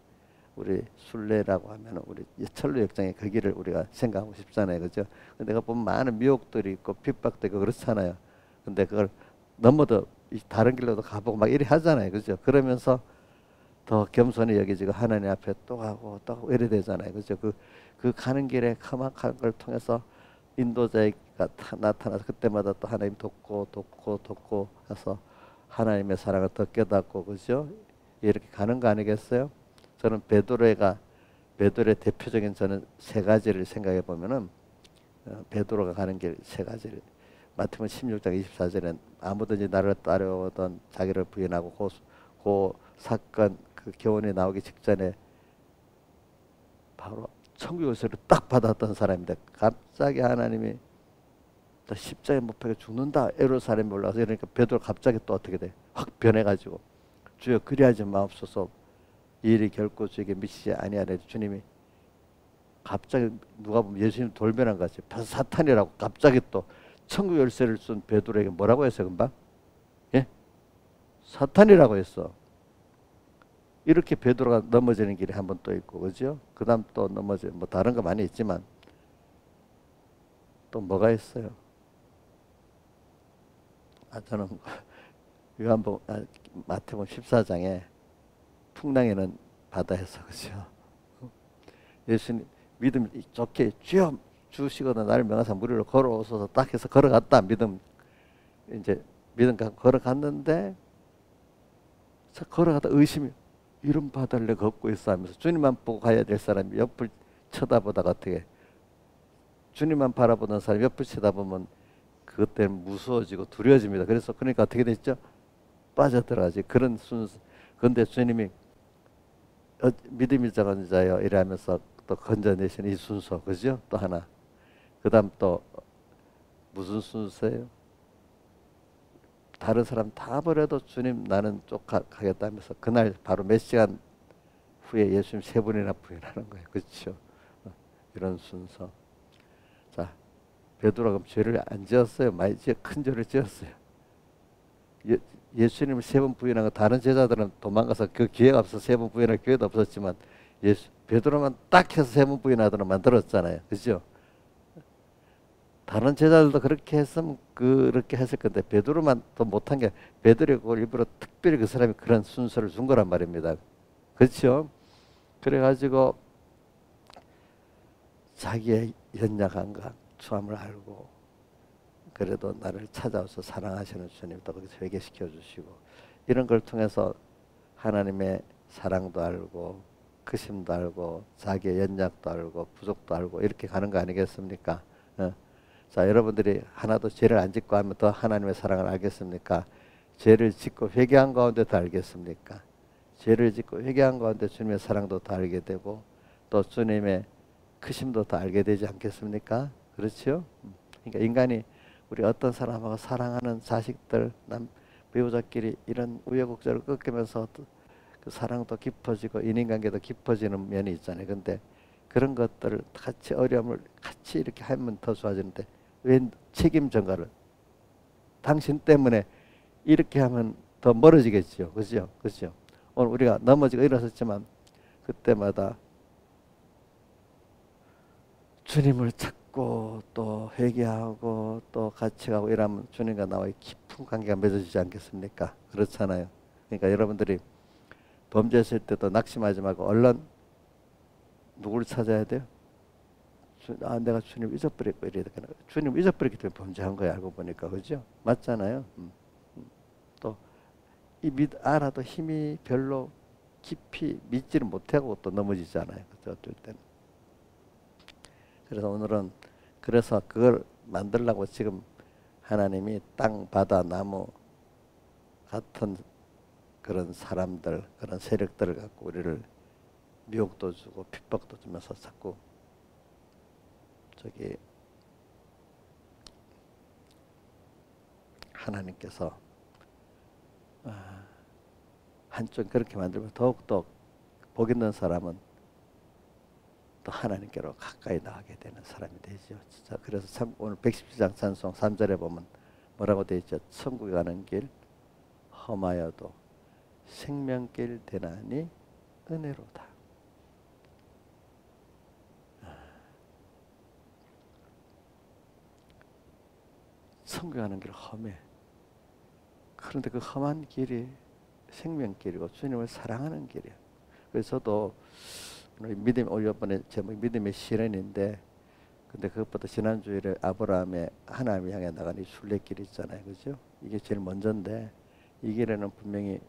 우리 순례라고 하면 우리 철로 역장의 그 길을 우리가 생각하고 싶잖아요, 그죠? 근데 내가 보면 많은 미혹들이 있고 핍박도 있고 그렇잖아요. 근데 그걸 넘어도 다른 길로도 가보고 막 이래 하잖아요, 그죠? 그러면서 더 겸손히 여기지고 하나님 앞에 또 가고 또 가고 이래 되잖아요, 그죠? 그 가는 길에 험악한 걸 통해서 인도자가 나타나서 그때마다 또 하나님 돕고 해서 하나님의 사랑을 더 깨닫고, 그죠? 이렇게 가는 거 아니겠어요? 저는 베드로의 대표적인 저는 세 가지를 생각해 보면은, 베드로가 가는 길 세 가지를, 마태복음 16장 24절에 아무든지 나를 따르거든 자기를 부인하고, 그 사건 그 교훈이 나오기 직전에 바로 천국 요소를 딱 받았던 사람인데, 갑자기 하나님이 십자가에 못 박혀 죽는다 예루살렘에 올라가서, 그러니까 베드로 갑자기 또 어떻게 돼? 확 변해가지고, 주여 그리하지 마옵소서, 이 일이 결코 주에게 미치지 아니하네. 주님이 갑자기, 누가 보면 예수님 돌변한 것 같이 사탄이라고 갑자기 또 천국 열쇠를 쏜 베드로에게 뭐라고 했어요? 금방? 예? 사탄이라고 했어. 이렇게 베드로가 넘어지는 길이 한 번 또 있고, 그죠? 그 다음 또 넘어져, 뭐 다른 거 많이 있지만 또 뭐가 있어요? 저는 마태복음 14장에 풍랑에는 바다에서, 그죠? 예수님 믿음 좋게 주여 주시거든 나를 명하사 무리로 걸어오소서 딱 해서 걸어갔다. 믿음 걸어갔는데, 걸어가다 의심이, 이런 바다를 내가 걷고 있어 하면서 주님만 보고 가야 될 사람이 옆을 쳐다보다가, 어떻게 주님만 바라보는 사람이 옆을 쳐다보면 그것 때문에 무서워지고 두려워집니다. 그러니까 어떻게 됐죠? 빠져들어가지. 그런 순서. 그런데 주님이 믿음이 작은 자여 이러면서 또 건져내신 이 순서, 그죠? 또 하나. 그 다음 또 무슨 순서예요? 다른 사람 다 버려도 주님 나는 쫓아가겠다면서 그날 바로 몇 시간 후에 예수님 세 번이나 부인하는 거예요. 그렇죠? 이런 순서. 자, 베드로가 그럼 죄를 안 지었어요? 많이 큰 죄를 지었어요. 예수님을 세 번 부인한 거, 다른 제자들은 도망가서 그 기회가 없어서 세 번 부인할 기회도 없었지만, 베드로만 딱 해서 세 번 부인하도록 만들었잖아요. 그죠? 다른 제자들도 그렇게 했으면 그렇게 했을 건데, 베드로만 더 못한 게, 베드로가 그걸 일부러 특별히 그 사람이 그런 순서를 준 거란 말입니다. 그렇죠? 그래가지고 자기의 연약함과 추함을 알고 그래도 나를 찾아와서 사랑하시는 주님도 거기서 회개시켜 주시고 이런 걸 통해서 하나님의 사랑도 알고 크심도 알고 자기의 연약도 알고 부족도 알고 이렇게 가는 거 아니겠습니까? 자, 여러분들이 하나도 죄를 안 짓고 하면 더 하나님의 사랑을 알겠습니까? 죄를 짓고 회개한 가운데 더 알겠습니까? 죄를 짓고 회개한 가운데 주님의 사랑도 더 알게 되고 또 주님의 크심도 더 알게 되지 않겠습니까? 그렇죠? 그러니까 인간이 우리 어떤 사람하고 사랑하는 자식들, 배우자끼리 이런 우여곡절을 꺾으면서 그 사랑도 깊어지고 인간관계도 깊어지는 면이 있잖아요. 근데 그런 것들을 같이 어려움을 같이 이렇게 하면 더 좋아지는데 왜 책임 전가를 당신 때문에 이렇게 하면 더 멀어지겠죠. 그죠? 그죠? 오늘 우리가 넘어지고 일어섰지만 그때마다 주님을 찾고 또 회개하고 또 같이 가고 이러면 주님과 나와의 깊은 관계가 맺어지지 않겠습니까? 그렇잖아요. 그러니까 여러분들이 범죄했을 때도 낙심하지 말고 얼른 누구를 찾아야 돼요? 내가 주님 잊어버렸고 이래야 되나? 주님 잊어버렸기 때문에 범죄한 거야 알고 보니까 그죠? 맞잖아요. 또 이 알아도 힘이 별로 깊이 믿지를 못하고 또 넘어지잖아요. 그죠? 어떨 때는. 그래서 오늘은 그래서 그걸 만들려고 지금 하나님이 땅, 바다, 나무 같은 그런 사람들, 그런 세력들을 갖고 우리를 미혹도 주고 핍박도 주면서 자꾸 저기 하나님께서 한쪽 그렇게 만들면 더욱더 복 있는 사람은 또 하나님께로 가까이 나가게 되는 사람이 되죠. 진짜 그래서 참 오늘 117장 찬송 3절에 보면 뭐라고 되어 있죠? 천국에 가는 길 험하여도 생명길 되나니 은혜로다. 천국에 가는 길 험해. 그런데 그 험한 길이 생명길이고 주님을 사랑하는 길이에요. 그래서 저도 오늘 이번에 제목이 믿음의 시련인데 근데 그것보다 지난주일에 아브라함의 하나님을 향해 나가는 이 순례길 있잖아요. 그죠? 이게 제일 먼저인데 이 길에는 분명히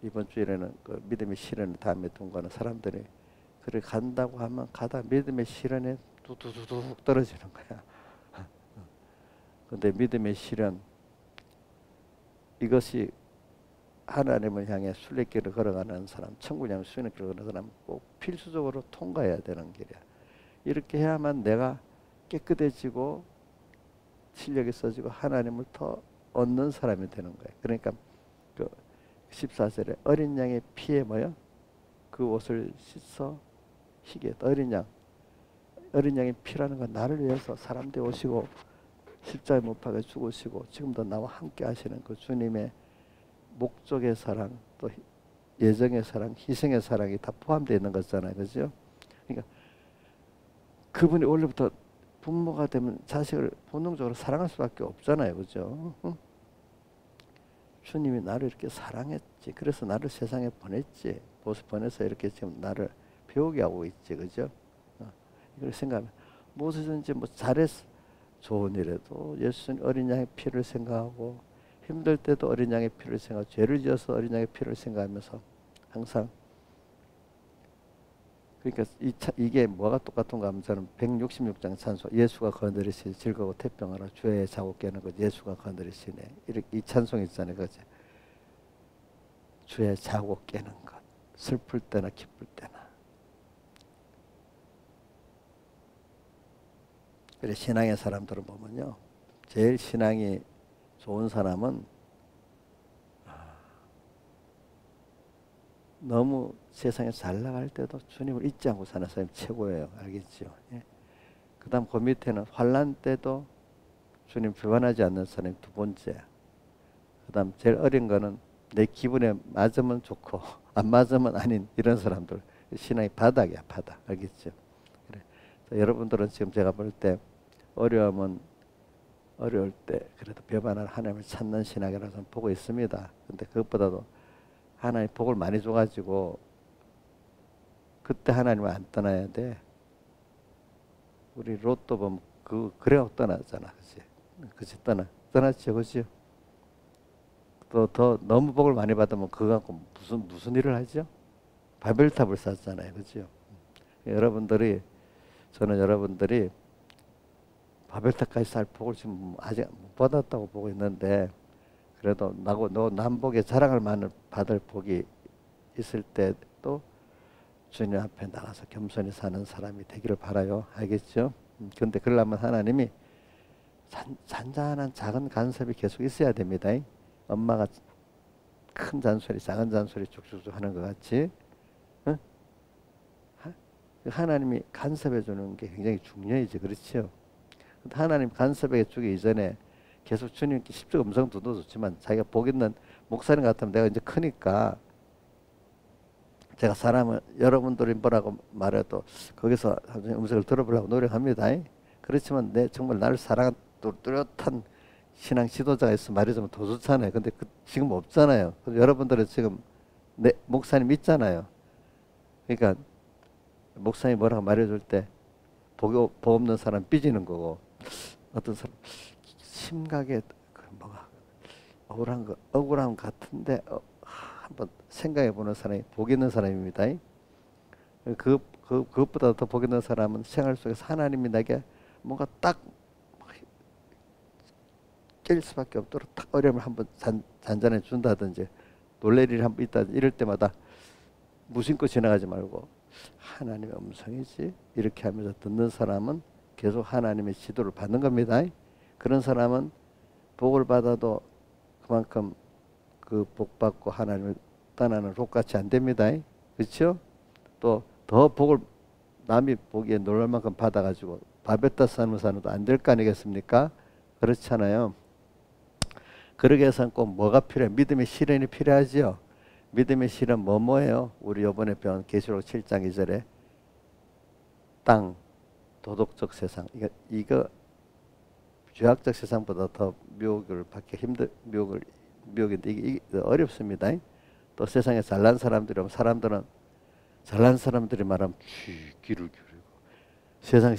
이번 주일에는 그 믿음의 시련을 다음에 통과하는 사람들이 그래 간다고 하면 가다 믿음의 시련에 뚝뚝뚝 떨어지는 거야. 근데 믿음의 시련 이것이 하나님을 향해 순례길을 걸어가는 사람, 천국 향해 순례길을 걸어가는 사람 꼭 필수적으로 통과해야 되는 길이야. 이렇게 해야만 내가 깨끗해지고 실력이 써지고 하나님을 더 얻는 사람이 되는 거예요. 그러니까 그 14절에 어린 양의 피에 뭐요? 그 옷을 씻어 희게 했다. 어린 양의 피라는 건 나를 위해서 사람들이 오시고 십자가에 못 박아 죽으시고 지금도 나와 함께 하시는 그 주님의 목적의 사랑 또 예정의 사랑 희생의 사랑이 다 포함되어 있는 거잖아요. 그죠? 그러니까 그분이 원래부터 부모가 되면 자식을 본능적으로 사랑할 수밖에 없잖아요. 그죠? 응? 주님이 나를 이렇게 사랑했지. 그래서 나를 세상에 보냈지. 보내서 이렇게 지금 나를 배우게 하고 있지. 그죠? 이걸 생각하면 무엇이든지 뭐 잘해서 좋은 일에도 예수님 어린 양의 피를 생각하고 힘들 때도 어린 양의 피를 생각하고 죄를 지어서 어린 양의 피를 생각하면서 항상 그러니까 이게 뭐가 똑같은가 하면 저는 166장 찬송 예수가 거느리시니 즐거워 태평하라 주의 자고 깨는 것 예수가 거느리시네 이렇게 이 찬송 있잖아요. 그죠? 주의 자고 깨는 것 슬플 때나 기쁠 때나 그래 신앙의 사람들을 보면요 제일 신앙이 좋은 사람은 너무 세상에 잘 나갈 때도 주님을 잊지 않고 사는 사람이 최고예요. 알겠죠? 예. 그 다음 그 밑에는 환난 때도 주님 불안하지 않는 사람이 두 번째. 그 다음 제일 어린 거는 내 기분에 맞으면 좋고 안 맞으면 아닌 이런 사람들. 신앙이 바닥이야 바닥. 알겠죠? 그래. 여러분들은 지금 제가 볼 때 어려울 때 그래도 배반할 하나님을 찾는 신앙이라고 저는 보고 있습니다. 근데 그것보다도 하나님 복을 많이 줘가지고 그때 하나님을 안 떠나야 돼. 우리 로또 보면 그래갖고 떠나잖아, 그치? 떠났죠, 그치? 또 더 너무 복을 많이 받으면 그거 갖고 무슨 일을 하죠? 바벨탑을 쌓잖아요, 그죠? 저는 여러분들이 바벨탑까지 살 복을 지금 아직 못 받았다고 보고 있는데, 그래도 너 남복에 자랑할 만한 받을 복이 있을 때도 주님 앞에 나가서 겸손히 사는 사람이 되기를 바라요. 알겠죠? 근데 그러려면 하나님이 잔잔한 작은 간섭이 계속 있어야 됩니다. 엄마가 큰 잔소리, 작은 잔소리 쭉쭉쭉 하는 것 같이, 응? 하나님이 간섭해 주는 게 굉장히 중요하지, 그렇죠? 하나님 간섭해 주기 이전에 계속 주님께 십자가 음성도 넣어줬지만, 자기가 복 있는 목사님 같으면 내가 이제 크니까 제가 사람을, 여러분들이 뭐라고 말해도 거기서 음성을 들어보려고 노력합니다. 그렇지만 정말 나를 사랑한 뚜렷한 신앙 지도자가 있으면 말해주면 더 좋잖아요. 근데 지금 없잖아요. 여러분들은 지금 목사님 있잖아요. 그러니까 목사님이 뭐라고 말해줄 때 복 없는 사람 삐지는 거고, 어떤 사람 심각에 뭐가 억울한 것 같은데 한번 생각해 보는 사람이 복 있는 사람입니다. 그것보다 더 복 있는 사람은 생활 속에서 하나님이 내게 뭔가 딱 깰 수밖에 없도록 딱 어려움을 한번 잔잔해 준다든지 놀랄 일이 한번 있다, 이럴 때마다 무심코 지나가지 말고 하나님의 음성이지 이렇게 하면서 듣는 사람은 계속 하나님의 지도를 받는 겁니다. 그런 사람은 복을 받아도 그만큼 그 복 받고 하나님을 떠나는 록같이 안 됩니다. 그렇죠? 또 더 복을 남이 보기에 놀랄 만큼 받아가지고 바베타 삶을 사는 도 안 될 거 아니겠습니까? 그렇잖아요. 그러기 위해서는 꼭 뭐가 필요해? 믿음의 실현이 필요하지요. 믿음의 실현 뭐예요? 우리 이번에 배운 계시록 7장 2절에 땅, 도덕적 세상, 이거 죄악적 세상보다 더 미혹을 받기 미혹인데 이게 어렵습니다. 또 세상에 잘난 사람들이 오면 사람들은 잘난 사람들이 말하면 귀를 기울이고, 세상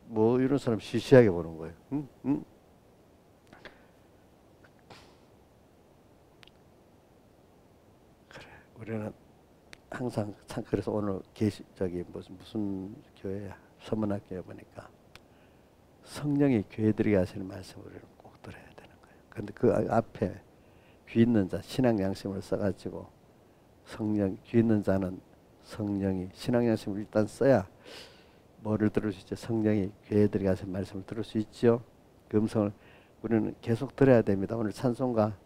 뭐 이런 사람 시시하게 보는 거예요. 응? 응? 그래, 우리는 항상 참, 그래서 오늘 무슨 교회야? 서문학교에 보니까 성령이 교회들에게 하시는 말씀을 우리는 꼭 들어야 되는 거예요. 근데 그 앞에 귀 있는 자, 신앙 양심을 써가지고 귀 있는 자는 성령이, 신앙 양심을 일단 써야 뭐를 들을 수 있죠? 성령이 교회들에게 하시는 말씀을 들을 수 있죠. 그 음성을 우리는 계속 들어야 됩니다. 오늘 찬송가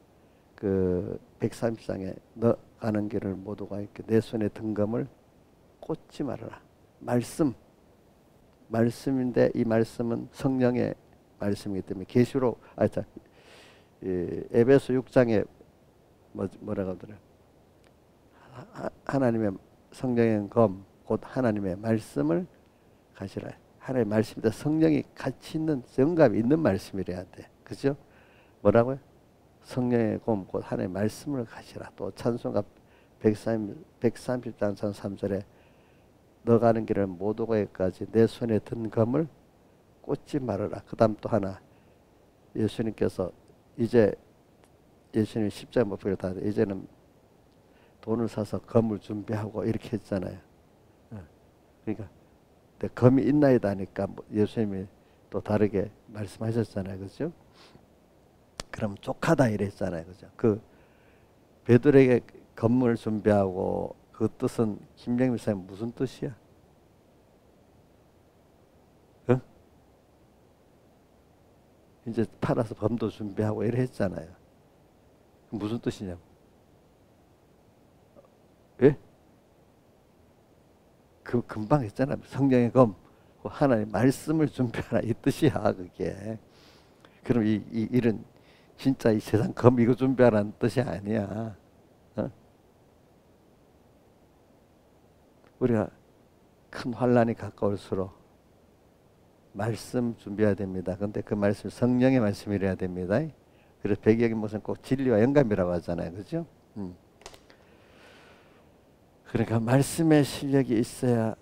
그 130장에 너 가는 길을 모두가 있게 내 손에 등검을 꽂지 말아라. 말씀인데 이 말씀은 성령의 말씀이기 때문에 계시록 에베소 6장에 뭐라고 하더라? 하나님의 성령의 검, 곧 하나님의 말씀을 가시라. 하나님의 말씀이다. 성령이 같이 있는, 정감이 있는 말씀이래야 돼. 그죠? 뭐라고요? 성령의 검, 곧 하나님의 말씀을 가시라. 또 찬송가 130장 3절에 너 가는 길을 모두 가기까지 내 손에 든 검을 꽂지 말아라. 그 다음 또 하나, 예수님께서 이제 예수님이 십자가 못 박혀 다 이제는 돈을 사서 검을 준비하고 이렇게 했잖아요. 그러니까 내 검이 있나이다 하니까 예수님이 또 다르게 말씀하셨잖아요. 그죠? 그럼 족하다 이랬잖아요. 그죠? 그 베드로에게 검을 준비하고 그 뜻은 김영민 선생님 무슨 뜻이야? 이제 팔아서 범도 준비하고 이래 했잖아요. 무슨 뜻이냐고. 예? 그 금방 했잖아요. 성령의 검, 하나님 말씀을 준비하라 이 뜻이야 그게. 그럼 이런 진짜 이 세상 검 이거 준비하라는 뜻이 아니야. 우리가 큰 환란이 가까울수록 말씀 준비해야 됩니다. 근데 그 말씀 성령의 말씀이래야 됩니다. 그래서 배경이 무슨 꼭 진리와 영감이라고 하잖아요. 그죠? 그러니까 말씀의 실력이 있어야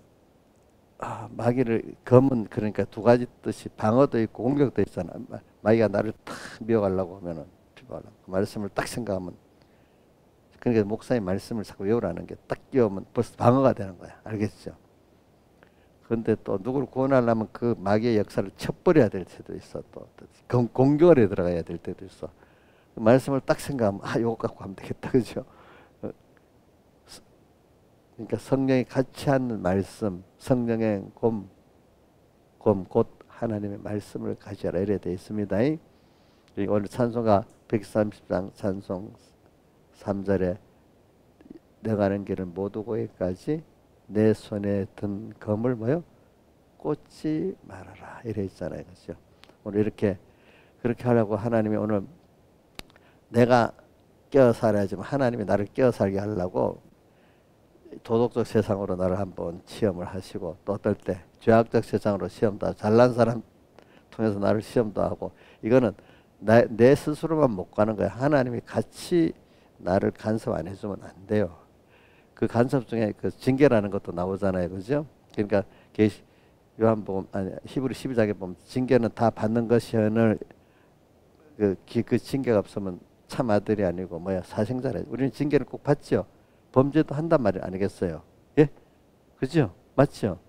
마귀를 검은 그러니까 두 가지 뜻이 방어도 있고 공격도 있잖아. 마귀가 나를 탁 미워가려고 하면은 비워하려고 그 말씀을 딱 생각하면 그러니까 목사님 말씀을 자꾸 외우라는 게 딱 끼우면 벌써 방어가 되는 거야. 알겠죠? 그런데 또 누구를 구원하려면 그 마귀의 역사를 쳐버려야 될 때도 있어. 또 공격을 해 들어가야 될 때도 있어. 그 말씀을 딱 생각하면 요거 갖고 하면 되겠다. 그죠? 그러니까 성령이 같이 하는 말씀, 성령의 곧 하나님의 말씀을 가져라 이래 되어 있습니다. 오늘 찬송가 130장 찬송 3절에 내가 가는 길은 모두 고에까지 내 손에 든 검을 뭐요? 꽂지 말아라 이래 있잖아요. 그렇죠? 오늘 이렇게 그렇게 하려고 하나님이 오늘 내가 깨어 살아야지만 하나님이 나를 깨어 살게 하려고 도덕적 세상으로 나를 한번 시험을 하시고 또 어떨 때 죄악적 세상으로 시험도 하고 잘난 사람 통해서 나를 시험도 하고 이거는 내 스스로만 못 가는 거야. 하나님이 같이 나를 간섭 안 해주면 안 돼요. 그 간섭 중에 그 징계라는 것도 나오잖아요. 그죠? 그러니까 요한복음 아니 히브리 12장에 보면 징계는 다 받는 것이오늘 그 징계가 없으면 참 아들이 아니고 뭐야 사생자래. 우리는 징계를 꼭 받죠. 범죄도 한단 말이 아니겠어요? 예? 그죠? 맞죠?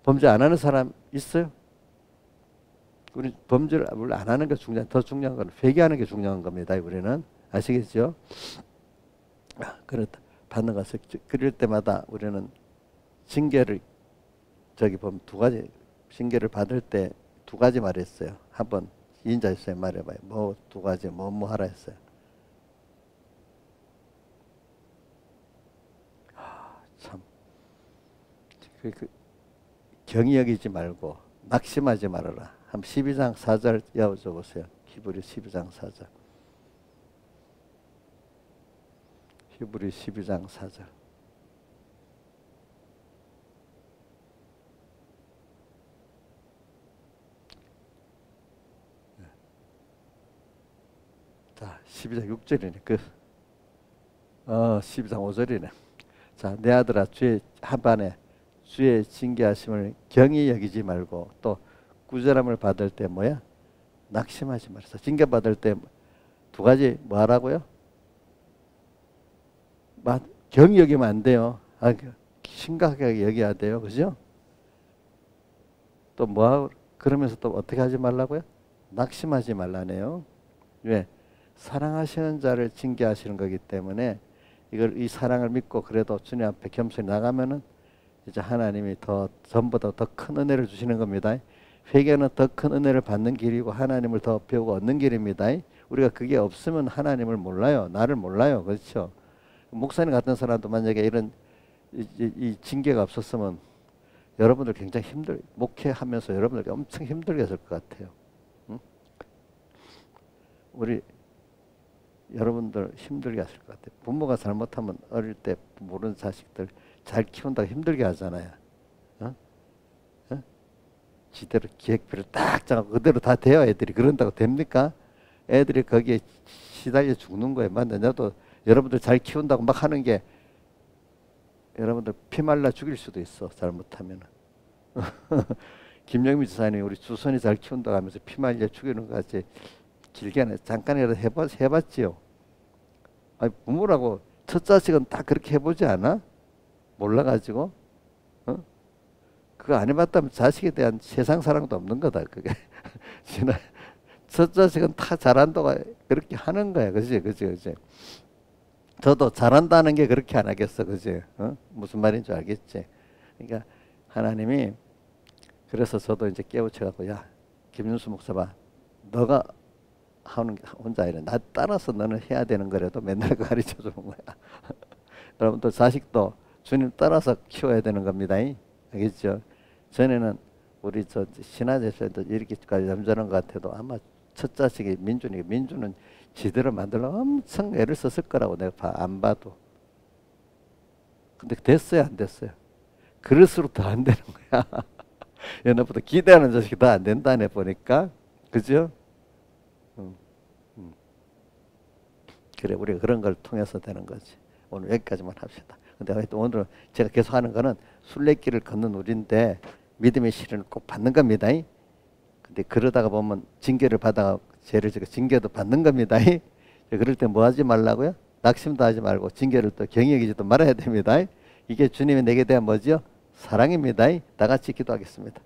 범죄 안 하는 사람 있어요? 우리 범죄를 안 하는 게 더 중요한 건 회개하는 게 중요한 겁니다. 우리는 아시겠죠? 그렇다. 받는 것을 그럴 때마다 우리는 징계를 보면 두 가지 징계를 받을 때 두 가지 말했어요. 한번 인자했어요. 말해봐요. 뭐 두 가지 뭐 하라 했어요. 참 경히 여기지 말고 낙심하지 말아라. 한 12장 4절 여쭤 보세요. 히브리 12장 4절. 히브리 12장 4절. 자, 12장 6절이네. 12장 5절이네. 자, 내 아들아 주의 하반에 주의 징계하심을 경히 여기지 말고 또 구절함을 받을 때 뭐야? 낙심하지 말아서 징계 받을 때 두 가지 뭐 하라고요? 경히 여기면 안 돼요. 심각하게 여겨야 돼요. 그죠? 또 그러면서 또 어떻게 하지 말라고요? 낙심하지 말라네요. 왜? 사랑하시는 자를 징계하시는 거기 때문에 이 사랑을 믿고 그래도 주님 앞에 겸손히 나가면은 이제 하나님이 전보다 더 큰 은혜를 주시는 겁니다. 회개는 더 큰 은혜를 받는 길이고 하나님을 더 배우고 얻는 길입니다. 우리가 그게 없으면 하나님을 몰라요. 나를 몰라요. 그렇죠? 목사님 같은 사람도 만약에 이런 이 징계가 없었으면 여러분들 굉장히 목회하면서 여러분들 엄청 힘들게 했을 것 같아요. 응? 우리 여러분들 힘들게 하실 것 같아요. 부모가 잘못하면 어릴 때 모르는 자식들 잘 키운다고 힘들게 하잖아요. 어? 어? 지대로 기획표를 딱 짜고 그대로 다 돼요. 애들이 그런다고 됩니까? 애들이 거기에 시달려 죽는 거예요. 맞나? 나도 여러분들 잘 키운다고 막 하는 게 여러분들 피 말라 죽일 수도 있어. 잘못하면. 김영미 지사님이 우리 주선이 잘 키운다고 하면서 피 말려 죽이는 것 같이 길게는 잠깐이라도 해봤지요. 아니, 부모라고 첫 자식은 다 그렇게 해보지 않아? 몰라가지고 그거 안 해봤다면 자식에 대한 세상 사랑도 없는 거다. 그게 첫 자식은 다 잘한다고 그렇게 하는 거야. 그지? 저도 잘한다는 게 그렇게 안 하겠어. 그지? 무슨 말인지 알겠지? 그러니까 하나님이 그래서 저도 이제 깨우쳐갖고 야 김윤수 목사 봐. 너가 하는 게 혼자 아니라 나 따라서 너는 해야 되는 거라도 맨날 가르쳐 주는 거야. 여러분들 자식도 주님 따라서 키워야 되는 겁니다. 알겠죠? 전에는 우리 신화제에서도 이렇게까지 염전한 것 같아도 아마 첫 자식이 민주는 지대로 만들려고 엄청 애를 썼을 거라고 내가 안 봐도. 근데 됐어요, 안 됐어요? 그럴수록 더 안 되는 거야. 옛날보다 기대하는 자식이 더 안 된다네 보니까. 그죠? 그래, 우리가 그런 걸 통해서 되는 거지. 오늘 여기까지만 합시다. 근데 하여튼 오늘 제가 계속 하는 거는 순례길을 걷는 우리인데 믿음의 시련을 꼭 받는 겁니다. 근데 그러다가 보면 징계를 받아 죄를 지고 징계도 받는 겁니다. 그럴 때 뭐 하지 말라고요? 낙심도 하지 말고 징계를 또 경영이지도 말아야 됩니다. 이게 주님이 내게 대한 뭐지요? 사랑입니다. 다 같이 기도하겠습니다.